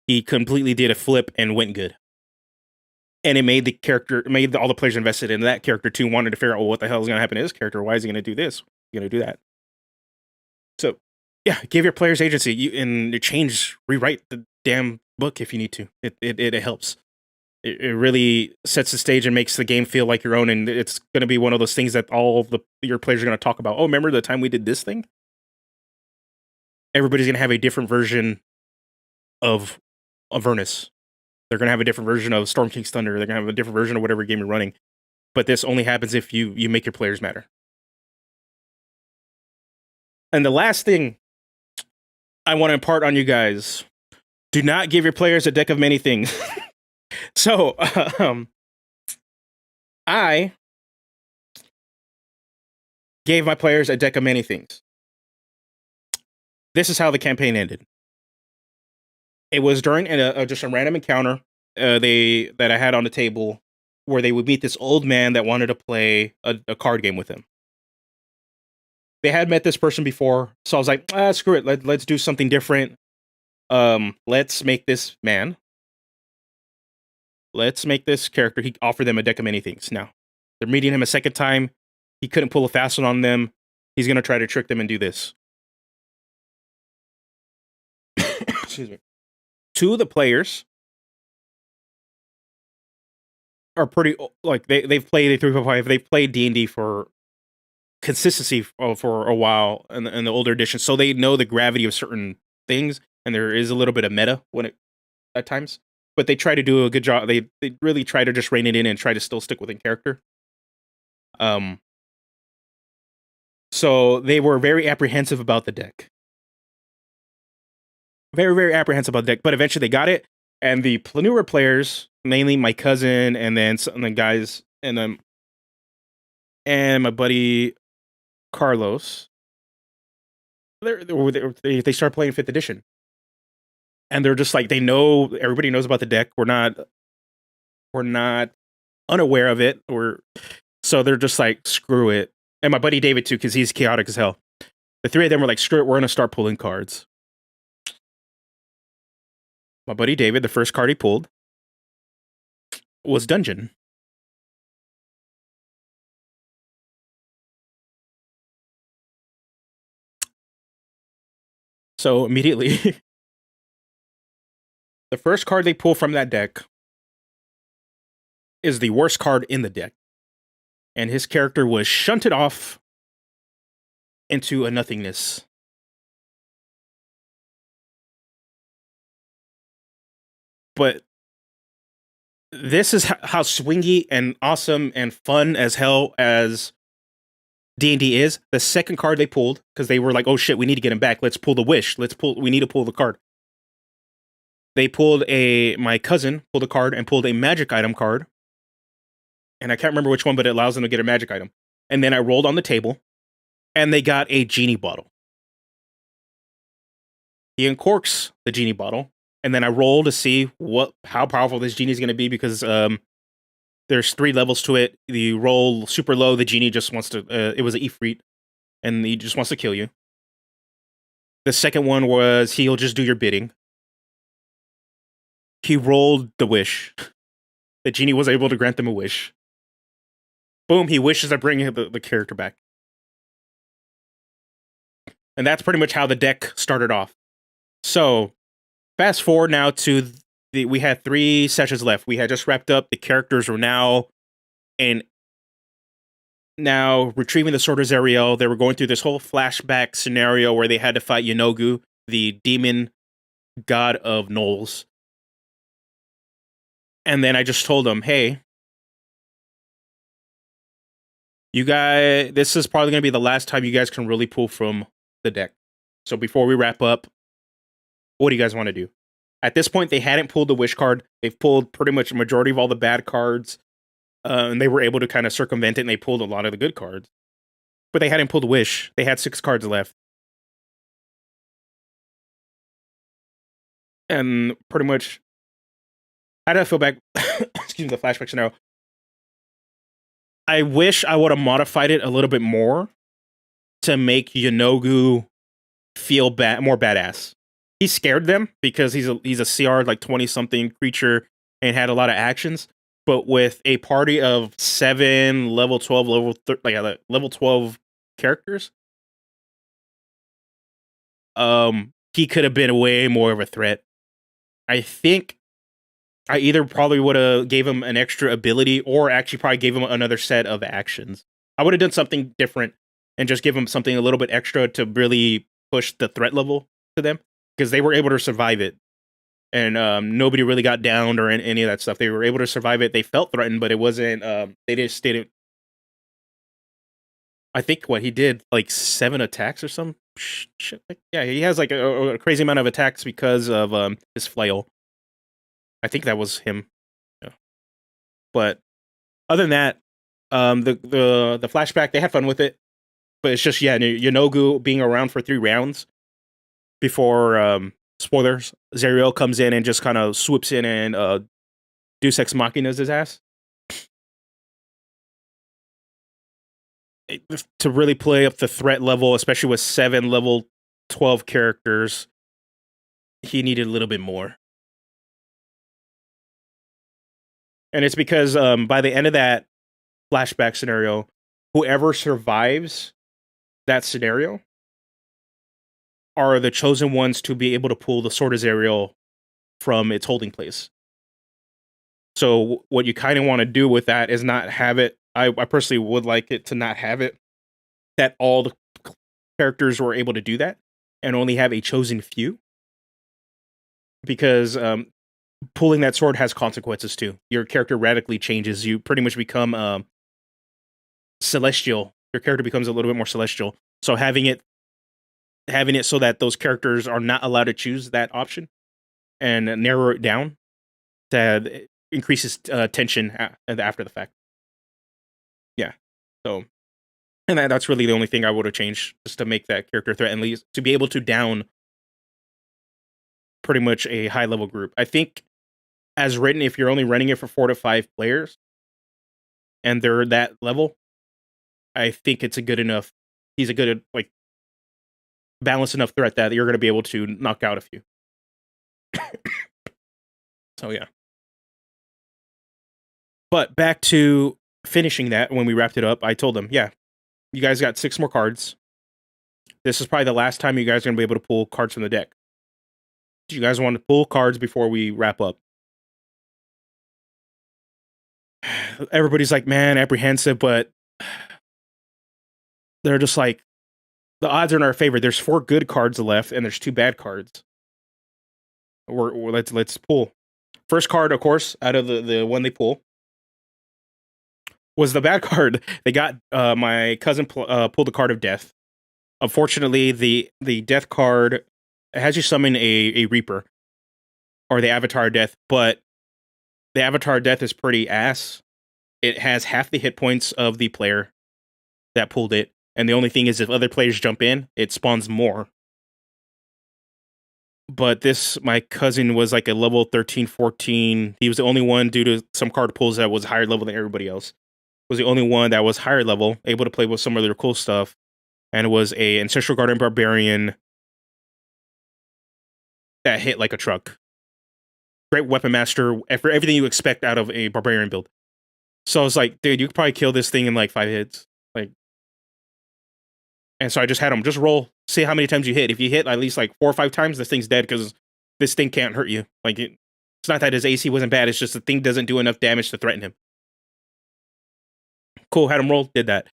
he completely did a flip and went good. And it made all the players invested in that character too, wanted to figure out, well, what the hell is going to happen to his character? Why is he going to do this? Going to do that? So, yeah, give your players agency and rewrite the damn book if you need to. It helps. It really sets the stage and makes the game feel like your own, and it's going to be one of those things that your players are going to talk about. Oh, remember the time we did this thing? Everybody's going to have a different version of Avernus. They're going to have a different version of Storm King's Thunder. They're going to have a different version of whatever game you're running. But this only happens if you make your players matter. And the last thing I want to impart on you guys, do not give your players a deck of many things. So, I gave my players a deck of many things. This is how the campaign ended. It was during just a random encounter that I had on the table where they would meet this old man that wanted to play a card game with him. They had met this person before, so I was like, screw it, let's do something different. Let's make this man. Let's make this character. He offered them a deck of many things. Now, they're meeting him a second time. He couldn't pull a fast one on them. He's going to try to trick them and do this. Excuse me. 2 of the players are pretty, like, they've played a 3.5. They've played D&D for consistency for a while in the older edition, so they know the gravity of certain things, and there is a little bit of meta at times. But they try to do a good job. They really try to just rein it in and try to still stick within character. So So they were very apprehensive about the deck. Very, very apprehensive about the deck, but eventually they got it. And the newer players, mainly my cousin and then some of the guys and my buddy Carlos, they start playing 5th edition. And they're just like, everybody knows about the deck. We're not unaware of it, so they're just like, screw it. And my buddy David too, because he's chaotic as hell. The 3 of them were like, screw it, we're gonna start pulling cards. My buddy David, the first card he pulled was Dungeon. So immediately, the first card they pull from that deck is the worst card in the deck. And his character was shunted off into a nothingness. But this is how swingy and awesome and fun as hell as D&D is. The second card they pulled, because they were like, oh shit, we need to get him back. Let's pull the wish. We need to pull the card. They pulled my cousin pulled a card and pulled a magic item card. And I can't remember which one, but it allows them to get a magic item. And then I rolled on the table, and they got a genie bottle. He uncorks the genie bottle, and then I roll to see how powerful this genie is going to be, because there's 3 levels to it. You roll super low, the genie just wants to. It was an Ifrit, and he just wants to kill you. The second one was he'll just do your bidding. He rolled the wish. The genie was able to grant them a wish. Boom, he wishes to bring the character back. And that's pretty much how the deck started off. So, fast forward now to we had 3 sessions left. We had just wrapped up. The characters were now retrieving the Sword of Zariel. They were going through this whole flashback scenario where they had to fight Yenogu, the demon god of gnolls. And then I just told them, hey, you guys, this is probably going to be the last time you guys can really pull from the deck. So before we wrap up, what do you guys want to do? At this point, they hadn't pulled the wish card. They've pulled pretty much a majority of all the bad cards. And they were able to kind of circumvent it, and they pulled a lot of the good cards. But they hadn't pulled wish. They had 6 cards left. And pretty much, how did I feel back? Excuse me, the flashback scenario. I wish I would have modified it a little bit more to make Yenogu feel more badass. He scared them because he's a CR like 20-something creature and had a lot of actions. But with a party of 7 level 12, level 12 characters, he could have been way more of a threat. I think I either probably would have gave him an extra ability or actually probably gave him another set of actions. I would have done something different and just give him something a little bit extra to really push the threat level to them, because they were able to survive it. And nobody really got downed or any of that stuff. They were able to survive it. They felt threatened, but it wasn't, they just didn't. I think he did like 7 attacks or some shit. Yeah, he has like a crazy amount of attacks because of his flail. I think that was him. Yeah. But other than that, the flashback, they had fun with it. But it's just, Yenogu being around for 3 rounds before, spoilers, Zariel comes in and just kind of swoops in and Deus Ex Machina's his ass. To really play up the threat level, especially with 7 level 12 characters, he needed a little bit more. And it's because by the end of that flashback scenario, whoever survives that scenario are the chosen ones to be able to pull the Sword of Zariel from its holding place. So what you kind of want to do with that is not have it. I personally would like it to not have it that all the characters were able to do that and only have a chosen few. Because pulling that sword has consequences too. Your character radically changes. You pretty much become celestial. Your character becomes a little bit more celestial. So having it so that those characters are not allowed to choose that option and narrow it down that increases tension after the fact. Yeah. So, and that's really the only thing I would have changed, just to make that character threat, at least to be able to down pretty much a high level group. I think, as written, if you're only running it for 4 to 5 players and they're that level, I think it's a good enough. He's a good, like, balanced enough threat that you're going to be able to knock out a few. So yeah. But back to finishing that, when we wrapped it up, I told them, yeah, you guys got 6 more cards. This is probably the last time you guys are going to be able to pull cards from the deck. Do you guys want to pull cards before we wrap up? Everybody's like, man, apprehensive, but they're just like, the odds are in our favor. There's 4 good cards left, and there's 2 bad cards. Let's pull. First card, of course, out of the one they pull was the bad card. They got my cousin pulled the card of death. Unfortunately, the death card has you summon a Reaper or the Avatar of Death, but the Avatar of Death is pretty ass. It has half the hit points of the player that pulled it, and the only thing is if other players jump in, it spawns more. But my cousin was like a level 13, 14. He was the only one, due to some card pulls, that was higher level than everybody else. Was the only one that was higher level, able to play with some other cool stuff, and was a Ancestral Guardian Barbarian that hit like a truck. Great weapon master for everything you expect out of a Barbarian build. So I was like, dude, you could probably kill this thing in like 5 hits. Like, and so I just had him just roll, see how many times you hit. If you hit at least like 4 or 5 times, this thing's dead, because this thing can't hurt you. Like, it's not that his AC wasn't bad, it's just the thing doesn't do enough damage to threaten him. Cool, had him roll, did that.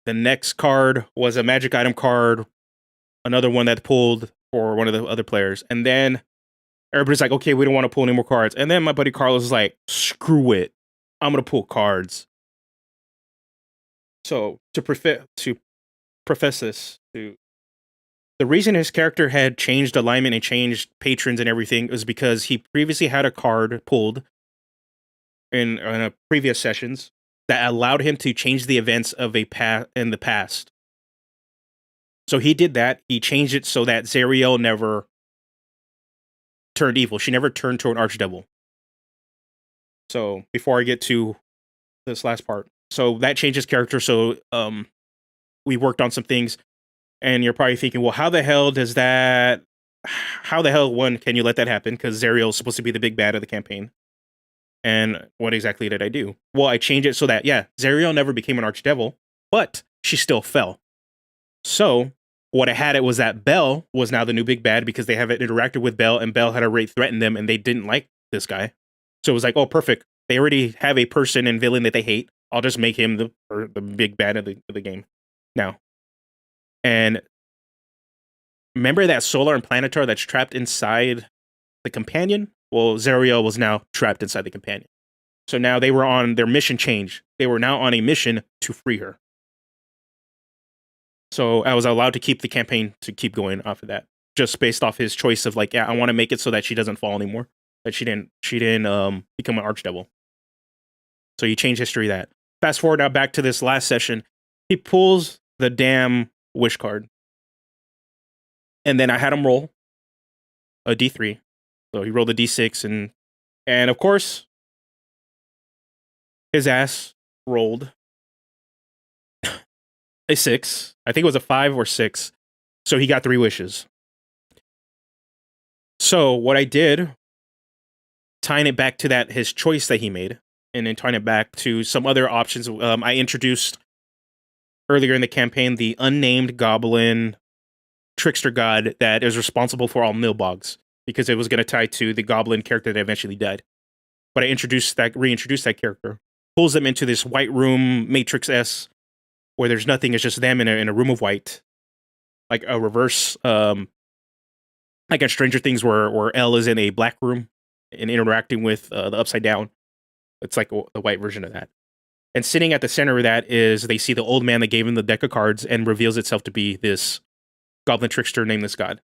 The next card was a magic item card, another one that pulled for one of the other players. And then everybody's like, okay, we don't want to pull any more cards. And then my buddy Carlos is like, screw it, I'm going to pull cards. So to preface this, the reason his character had changed alignment and changed patrons and everything was because he previously had a card pulled in a previous sessions that allowed him to change the events of in the past. So he did that. He changed it so that Zariel never turned evil. She never turned to an archdevil. So before I get to this last part, so that changed his character. So we worked on some things, and you're probably thinking, well, how the hell can you let that happen? Because Zariel is supposed to be the big bad of the campaign. And what exactly did I do? Well, I changed it so that, yeah, Zariel never became an archdevil, but she still fell. So what I had it was that Bell was now the new big bad, because they haven't interacted with Bell, and Bell had already threatened them, and they didn't like this guy. So it was like, oh, perfect. They already have a person and villain that they hate. I'll just make him the big bad of the game now. And remember that Solar and Planetar that's trapped inside the companion? Well, Zariel was now trapped inside the companion. So now they were on their mission change. They were now on a mission to free her. So I was allowed to keep the campaign to keep going off of that, just based off his choice of like, yeah, I want to make it so that she doesn't fall anymore, that she didn't become an archdevil. So you change history that. Fast forward now back to this last session. He pulls the damn wish card. And then I had him roll a D3. So he rolled a D6, and of course, his ass rolled a 6. I think it was a 5 or 6. So he got 3 wishes. So what I did, tying it back to his choice that he made, and then tying it back to some other options, I introduced earlier in the campaign the unnamed goblin trickster god that is responsible for all nilbogs, because it was going to tie to the goblin character that eventually died. But I reintroduced that character, pulls them into this white room, Matrix-S, where there's nothing, it's just them in a room of white. Like a reverse, like in Stranger Things, where Elle is in a black room and interacting with the Upside Down. It's like the white version of that. And sitting at the center of that is they see the old man that gave him the deck of cards and reveals itself to be this goblin trickster, nameless god.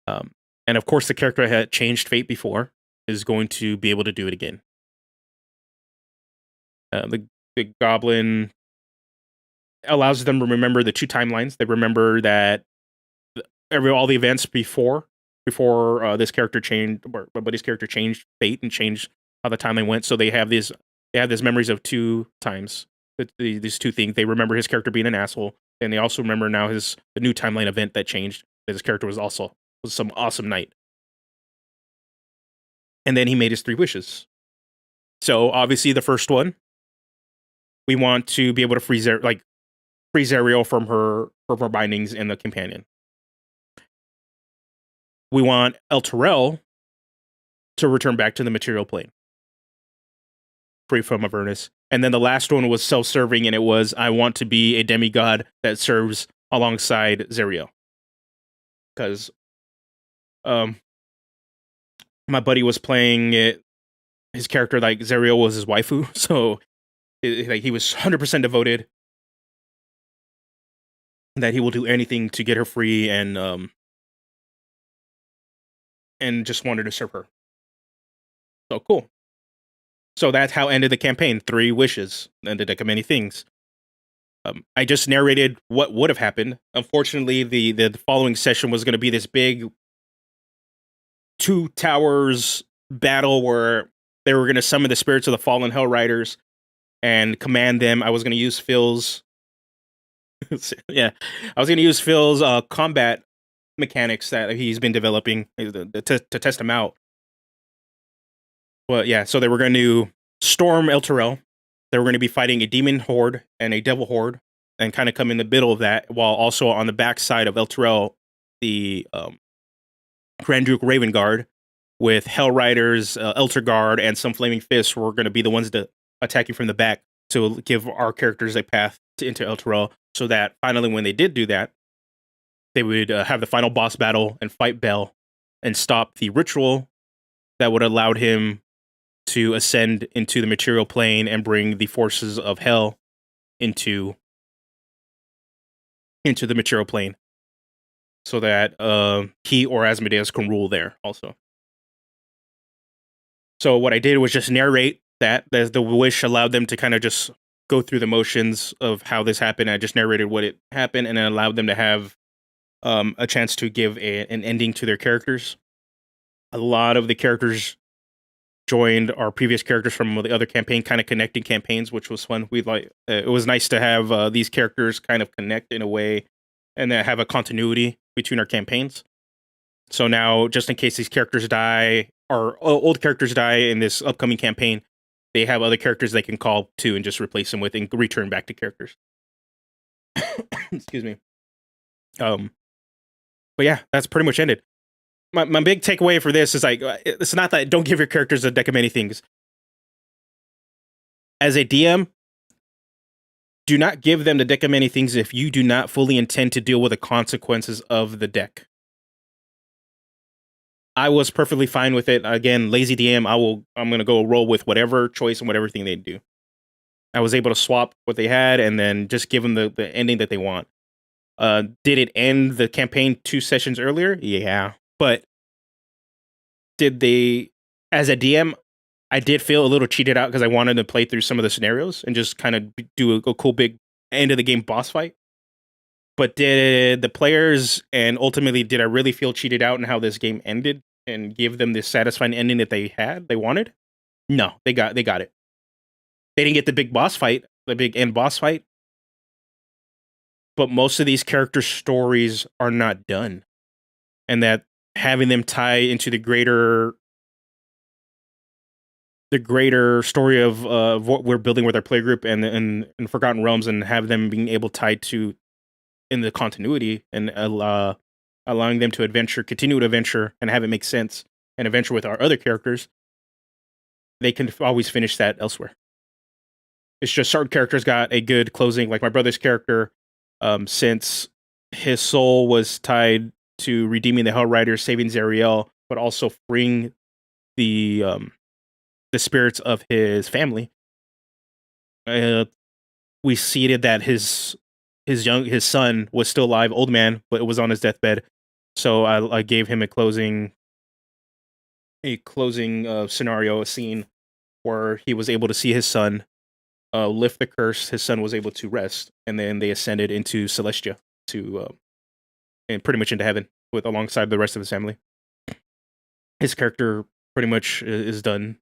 And of course, the character had changed fate before is going to be able to do it again. The goblin allows them to remember the 2 timelines. They remember that all the events before this character changed, or buddy's character changed fate and changed how the timeline went. So they have these memories of 2 times. These 2 things. They remember his character being an asshole, and they also remember now the new timeline event that changed. That his character was some awesome knight. And then he made his 3 wishes. So obviously the first one, we want to be able to freeze Ariel from her bindings in the companion. We want Elturel to return back to the material plane, free from Avernus. And then the last one was self-serving, and it was, I want to be a demigod that serves alongside Zariel. Because my buddy was playing it, his character, like, Zariel was his waifu, so he was 100% devoted, that he will do anything to get her free, and just wanted to serve her. So cool. So that's how ended the campaign. 3 wishes and a deck of many things. I just narrated what would have happened. Unfortunately, the following session was going to be this big 2 towers battle where they were going to summon the spirits of the fallen Hell Riders and command them. I was going to use Phil's combat mechanics that he's been developing to test them out. Well, yeah, so they were going to storm Elturel. They were going to be fighting a demon horde and a devil horde, and kind of come in the middle of that, while also on the backside of Elturel, the Grand Duke Raven Guard with Hell Riders, Elturgard, and some Flaming Fists were going to be the ones to attacking from the back to give our characters a path into Elturel, so that finally when they did do that, they would have the final boss battle and fight Bel and stop the ritual that would have allowed him to ascend into the material plane and bring the forces of hell into the material plane, so that he or Asmodeus can rule there also. So what I did was just narrate that. The wish allowed them to kind of just go through the motions of how this happened. I just narrated what it happened, and it allowed them to have a chance to give an ending to their characters. A lot of the characters joined our previous characters from the other campaign, kind of connecting campaigns, which was fun. It was nice to have these characters kind of connect in a way, and then have a continuity between our campaigns. So now, just in case these characters die, or old characters die in this upcoming campaign, they have other characters they can call to and just replace them with and return back to characters. Excuse me. But yeah, that's pretty much ended. My big takeaway for this is, like, it's not that don't give your characters a deck of many things. As a DM, do not give them the deck of many things if you do not fully intend to deal with the consequences of the deck. I was perfectly fine with it. Again, lazy DM, I'm going to go roll with whatever choice and whatever thing they do. I was able to swap what they had and then just give them the ending that they want. Did it end the campaign 2 sessions earlier? Yeah. But did they, as a DM, I did feel a little cheated out because I wanted to play through some of the scenarios and just kind of do a cool big end of the game boss fight. But did the players, and ultimately, did I really feel cheated out in how this game ended and give them this satisfying ending that they wanted? No, they got it. They didn't get the big boss fight, the big end boss fight. But most of these character stories are not done. And that having them tie into the greater story of what we're building with our playgroup and Forgotten Realms, and have them being able tied to in the continuity, and allowing them to continue to adventure and have it make sense and adventure with our other characters, they can always finish that elsewhere. It's just certain characters got a good closing, like my brother's character, since his soul was tied to redeeming the Hell Riders, saving Zariel, but also freeing the spirits of his family. we seeded that his son was still alive, old man, but it was on his deathbed. So I gave him a closing scenario, a scene where he was able to see his son lift the curse. His son was able to rest, and then they ascended into Celestia and pretty much into heaven with alongside the rest of his family. His character pretty much is done.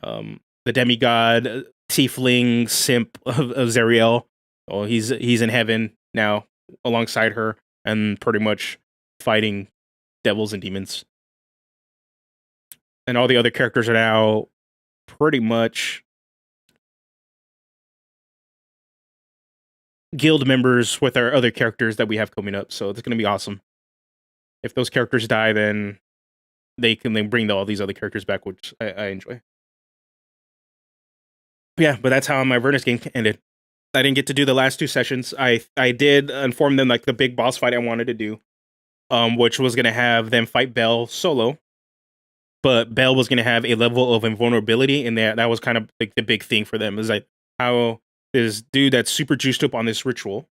The demigod, tiefling, simp of Zariel. Oh, he's in heaven now alongside her, and pretty much fighting devils and demons. And all the other characters are now pretty much guild members with our other characters that we have coming up. So it's going to be awesome. If those characters die, then they can then bring all these other characters back, which I enjoy. Yeah, but that's how my Avernus game ended. I didn't get to do the last 2 sessions. I did inform them like the big boss fight I wanted to do, which was gonna have them fight Bell solo, but Bell was gonna have a level of invulnerability, and that was kind of like the big thing for them. Is like how this dude that's super juiced up on this ritual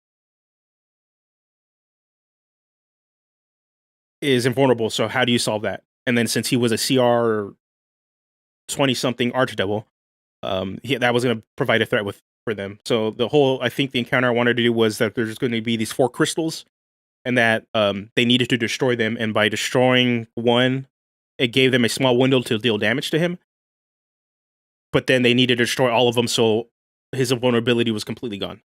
is invulnerable. So how do you solve that? And then since he was a CR 20 something archdevil, that was going to provide a threat for them. So I think the encounter I wanted to do was that there's going to be these 4 crystals, and that they needed to destroy them. And by destroying one, it gave them a small window to deal damage to him. But then they needed to destroy all of them, so his vulnerability was completely gone.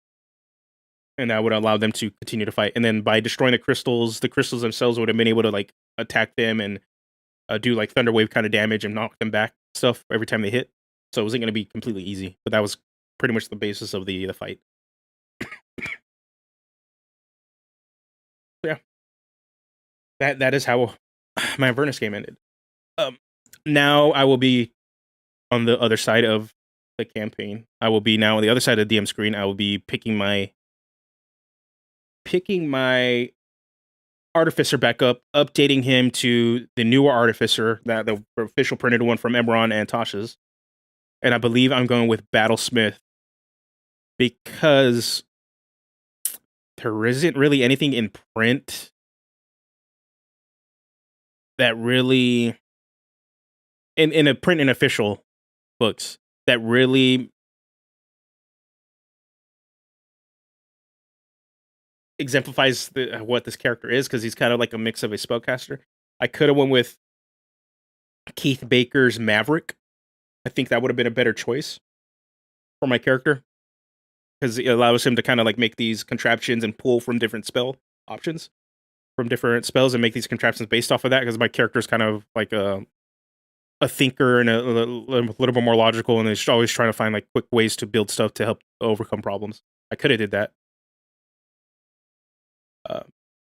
And that would allow them to continue to fight. And then by destroying the crystals themselves would have been able to like attack them and do like thunderwave kind of damage and knock them back stuff every time they hit. So it wasn't going to be completely easy, but that was pretty much the basis of the fight. Yeah, that is how my Avernus game ended. Now I will be on the other side of the campaign. I will be now on the other side of the DM screen. I will be picking my Artificer back up, updating him to the newer Artificer, that the official printed one from Eberron and Tasha's. And I believe I'm going with Battlesmith because there isn't really anything in print that really in a print and official books that really exemplifies what this character is, because he's kind of like a mix of a spellcaster. I could have went with Keith Baker's Maverick. I think that would have been a better choice for my character, because it allows him to kind of like make these contraptions and pull from different spell options from different spells and make these contraptions based off of that, because my character is kind of like a thinker and a little bit more logical, and is always trying to find like quick ways to build stuff to help overcome problems. I could have did that.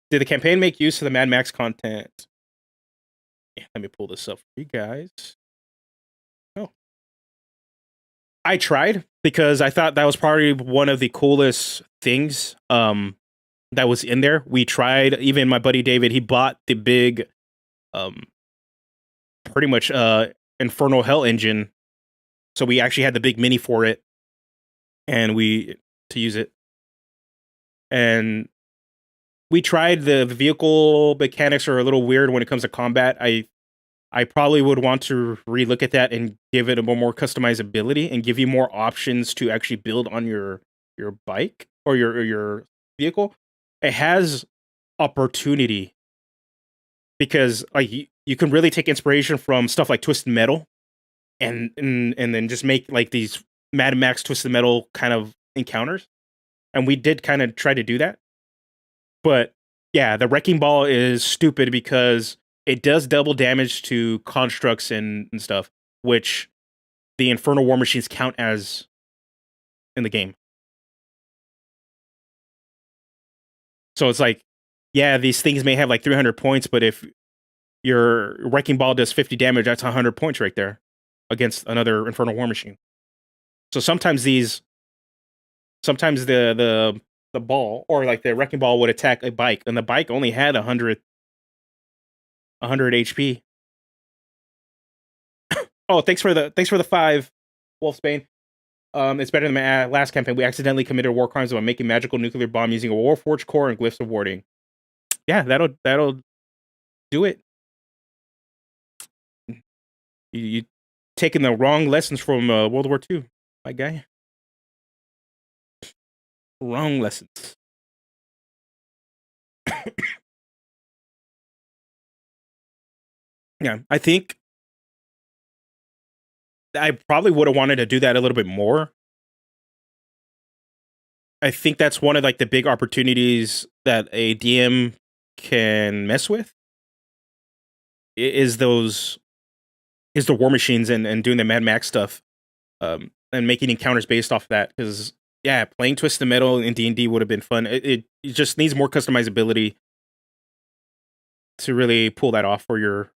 Did the campaign make use of the Mad Max content? Yeah, let me pull this up for you guys. Oh, I tried because I thought that was probably one of the coolest things that was in there. We tried, even my buddy David, he bought the big pretty much Infernal Hell engine. So we actually had the big mini for it, and to use it. And we tried the vehicle mechanics are a little weird when it comes to combat. I probably would want to relook at that and give it a more customizability and give you more options to actually build on your bike or your vehicle. It has opportunity because like you can really take inspiration from stuff like Twisted Metal and then just make like these Mad Max Twisted Metal kind of encounters. And we did kind of try to do that. But yeah, the Wrecking Ball is stupid because it does double damage to constructs and stuff, which the Infernal War Machines count as in the game. So it's like, yeah, these things may have like 300 points, but if your Wrecking Ball does 50 damage, that's 100 points right there against another Infernal War Machine. So sometimes the ball or like the Wrecking Ball would attack a bike, and the bike only had 100 HP. Oh, thanks for the 5, Wolfsbane. It's better than my last campaign. We accidentally committed war crimes by making magical nuclear bomb using a warforged core and glyphs of warding. Yeah, that'll do it. You taking the wrong lessons from World War II, my guy. Wrong lessons. Yeah, I think I probably would have wanted to do that a little bit more. I think that's one of like the big opportunities that a DM can mess with is the war machines and doing the Mad Max stuff, and making encounters based off that. Because yeah, playing Twisted Metal in D&D would have been fun. It just needs more customizability to really pull that off for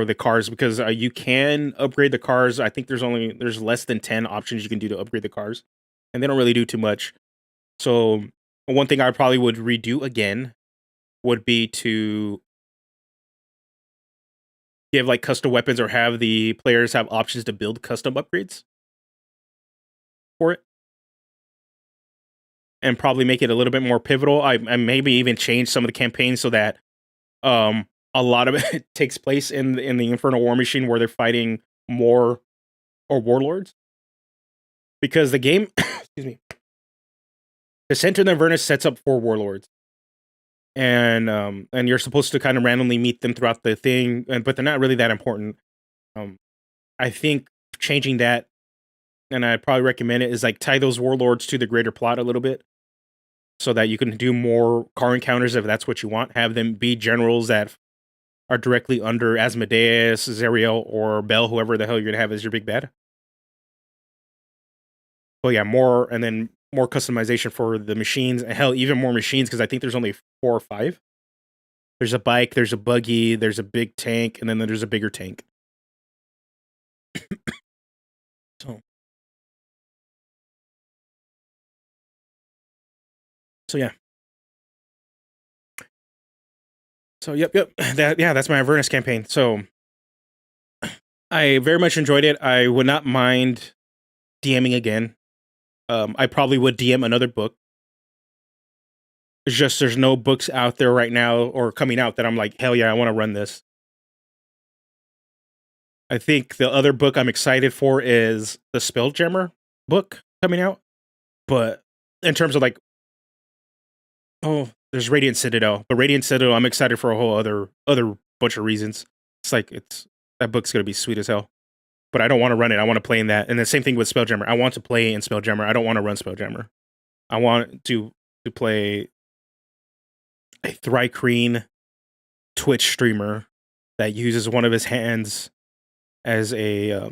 the cars, because you can upgrade the cars. I think there's less than 10 options you can do to upgrade the cars, and they don't really do too much. So one thing I probably would redo again would be to give like custom weapons or have the players have options to build custom upgrades for it, and probably make it a little bit more pivotal. I maybe even change some of the campaigns so that a lot of it takes place in the Infernal War Machine, where they're fighting more or warlords, because the game excuse me, Descent in Avernus sets up 4 warlords, and you're supposed to kind of randomly meet them throughout the thing, but they're not really that important. I think changing that, and I'd probably recommend it, is like tie those warlords to the greater plot a little bit, so that you can do more car encounters if that's what you want. Have them be generals that are directly under Asmodeus, Zariel, or Bel, whoever the hell you're gonna have as your big bad. But yeah, more customization for the machines, and hell, even more machines, because I think there's only 4 or 5. There's a bike, there's a buggy, there's a big tank, and then there's a bigger tank. So, yeah. So yep. That's my Avernus campaign. So I very much enjoyed it. I would not mind DMing again. I probably would DM another book. It's just there's no books out there right now or coming out that I'm like, hell yeah, I want to run this. I think the other book I'm excited for is the Spelljammer book coming out. But in terms of like, there's Radiant Citadel. But Radiant Citadel, I'm excited for a whole other bunch of reasons. It's like that book's gonna be sweet as hell. But I don't want to run it. I want to play in that. And the same thing with Spelljammer. I want to play in Spelljammer. I don't want to run Spelljammer. I want to play a Thrycreen Twitch streamer that uses one of his hands as a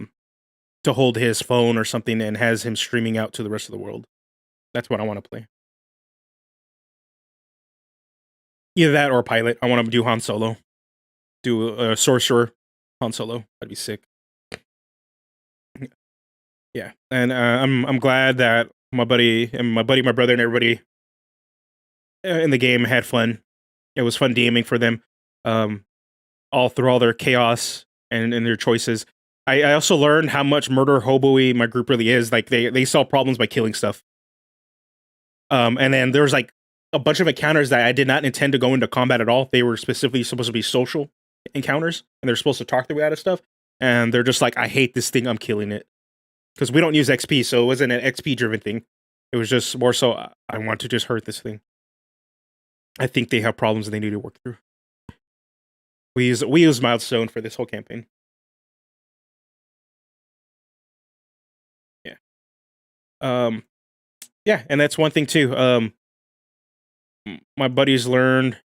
to hold his phone or something, and has him streaming out to the rest of the world. That's what I want to play. Either that or pilot. I want to do Han Solo. Do a sorcerer Han Solo. That'd be sick. Yeah, and I'm glad that my brother, and everybody in the game had fun. It was fun DMing for them, all through all their chaos and their choices. I also learned how much murder hobo-y my group really is. Like they solve problems by killing stuff. And then there's like a bunch of encounters that I did not intend to go into combat at all. They were specifically supposed to be social encounters, and they're supposed to talk their way out of stuff. And they're just like, I hate this thing, I'm killing it. Because we don't use XP, so it wasn't an XP driven thing. It was just more so, I want to just hurt this thing. I think they have problems they need to work through. We use Milestone for this whole campaign. Yeah. Yeah, and that's one thing too. My buddies learned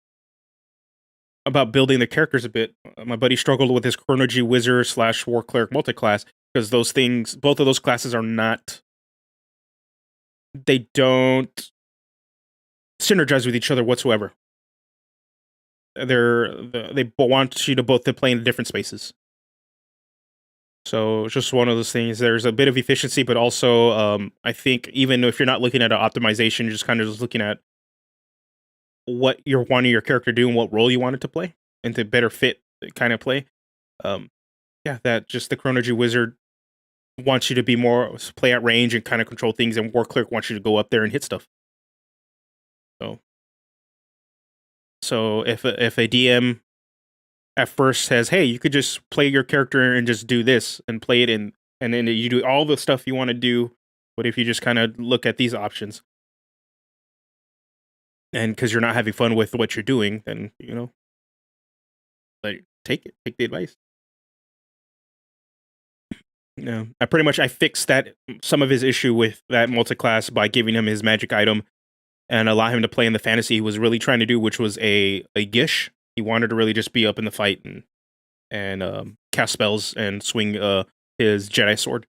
about building the characters a bit. My buddy struggled with his Chronogy Wizard / War Cleric multiclass, because both of those classes are not. They don't synergize with each other whatsoever. They want you to both to play in different spaces. So it's just one of those things. There's a bit of efficiency, but also I think even if you're not looking at an optimization, you're just kind of just looking at what you're wanting your character to do and what role you want it to play, and to better fit kind of play. Yeah, that just the Chronogy Wizard wants you to be more play at range and kind of control things, and War Cleric wants you to go up there and hit stuff. So if a DM at first says, "Hey, you could just play your character and just do this and play it in," and then you do all the stuff you want to do, what if you just kind of look at these options? And because you're not having fun with what you're doing, then like take the advice. I fixed that some of his issue with that multi-class by giving him his magic item and allow him to play in the fantasy he was really trying to do, which was a Gish. He wanted to really just be up in the fight and cast spells and swing his Jedi sword.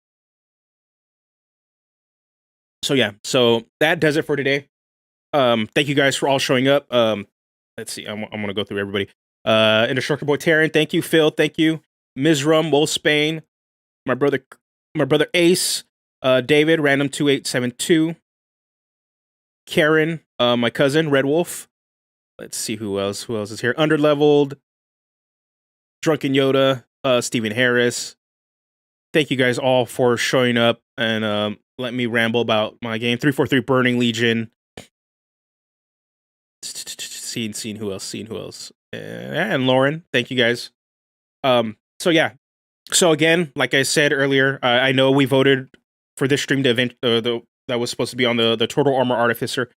So yeah, so that does it for today. Thank you guys for all showing up. Let's see, I'm gonna go through everybody. Indestructible Boy Terran, thank you. Phil, thank you. Mizrum, Wolf Spain, my brother Ace, David, Random 2872, Karen, my cousin Red Wolf. Let's see who else is here. Underleveled, Drunken Yoda, Stephen Harris. Thank you guys all for showing up and let me ramble about my game. 343 Burning Legion. Seeing who else. And Lauren, thank you guys. So yeah. So again, like I said earlier, I know we voted for this stream to event that was supposed to be on the Tortle Armorer Artificer,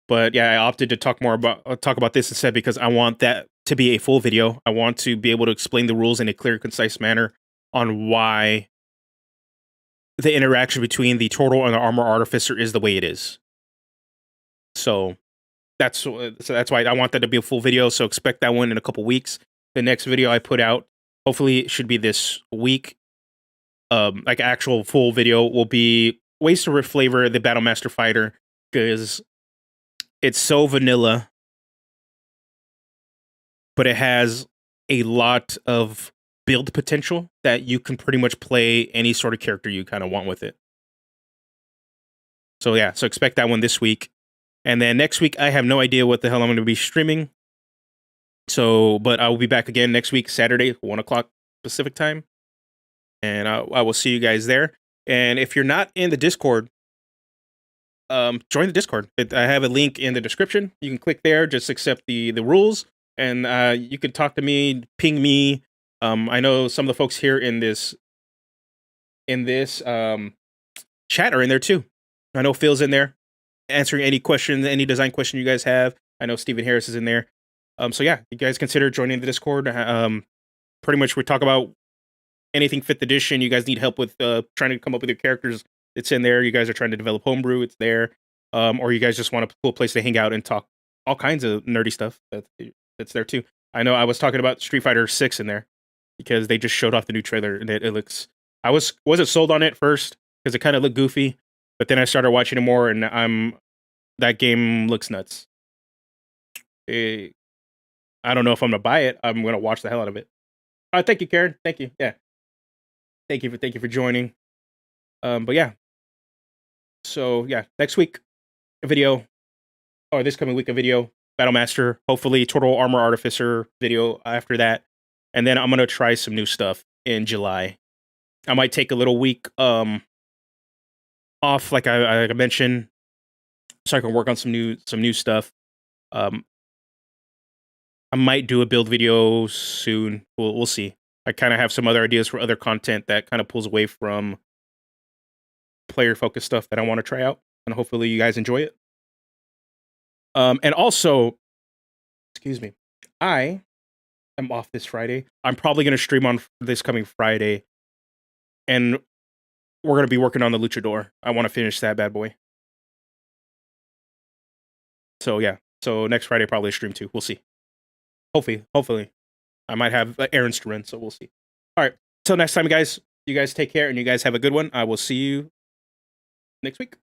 but yeah, I opted to talk about this instead because I want that to be a full video. I want to be able to explain the rules in a clear, concise manner on why the interaction between the Tortle and the Armor Artificer is the way it is. So that's why I want that to be a full video. So expect that one in a couple weeks. The next video I put out, hopefully it should be this week. Like actual full video will be ways to reflavor the Battlemaster Fighter because it's so vanilla, but it has a lot of build potential that you can pretty much play any sort of character you kind of want with it. So yeah, so expect that one this week. And then next week, I have no idea what the hell I'm going to be streaming. So, but I will be back again next week, Saturday, 1 o'clock Pacific time. And I will see you guys there. And if you're not in the Discord, join the Discord. I have a link in the description. You can click there, just accept the rules. And you can talk to me, ping me. I know some of the folks here in this chat are in there too. I know Phil's in there, answering any questions, any design question you guys have. I know Stephen Harris is in there. So yeah, you guys consider joining the Discord. Pretty much we talk about anything 5th edition. You guys need help with trying to come up with your characters. It's in there. You guys are trying to develop homebrew. It's there. Or you guys just want a cool place to hang out and talk all kinds of nerdy stuff. That's there too. I know I was talking about Street Fighter 6 in there because they just showed off the new trailer and it looks. I wasn't sold on it first because it kind of looked goofy, but then I started watching it more and that game looks nuts. I don't know if I'm gonna buy it. I'm gonna watch the hell out of it. Thank you, Karen. Thank you. Yeah. Thank you for joining. But yeah. So yeah, next week a video, or this coming week a video, Battlemaster. Hopefully, Tortle Armorer Artificer video after that, and then I'm gonna try some new stuff in July. I might take a little week off, like I mentioned, so I can work on some new stuff. I might do a build video soon. We'll see. I kind of have some other ideas for other content that kind of pulls away from player focused stuff that I want to try out, and hopefully you guys enjoy it. And also, excuse me, I am off this Friday. I'm probably going to stream on this coming Friday, and we're going to be working on the Luchador. I want to finish that bad boy. So yeah, so next Friday probably a stream too. We'll see. Hopefully, I might have errands to run, so we'll see. All right, till next time, guys. You guys take care, and you guys have a good one. I will see you next week.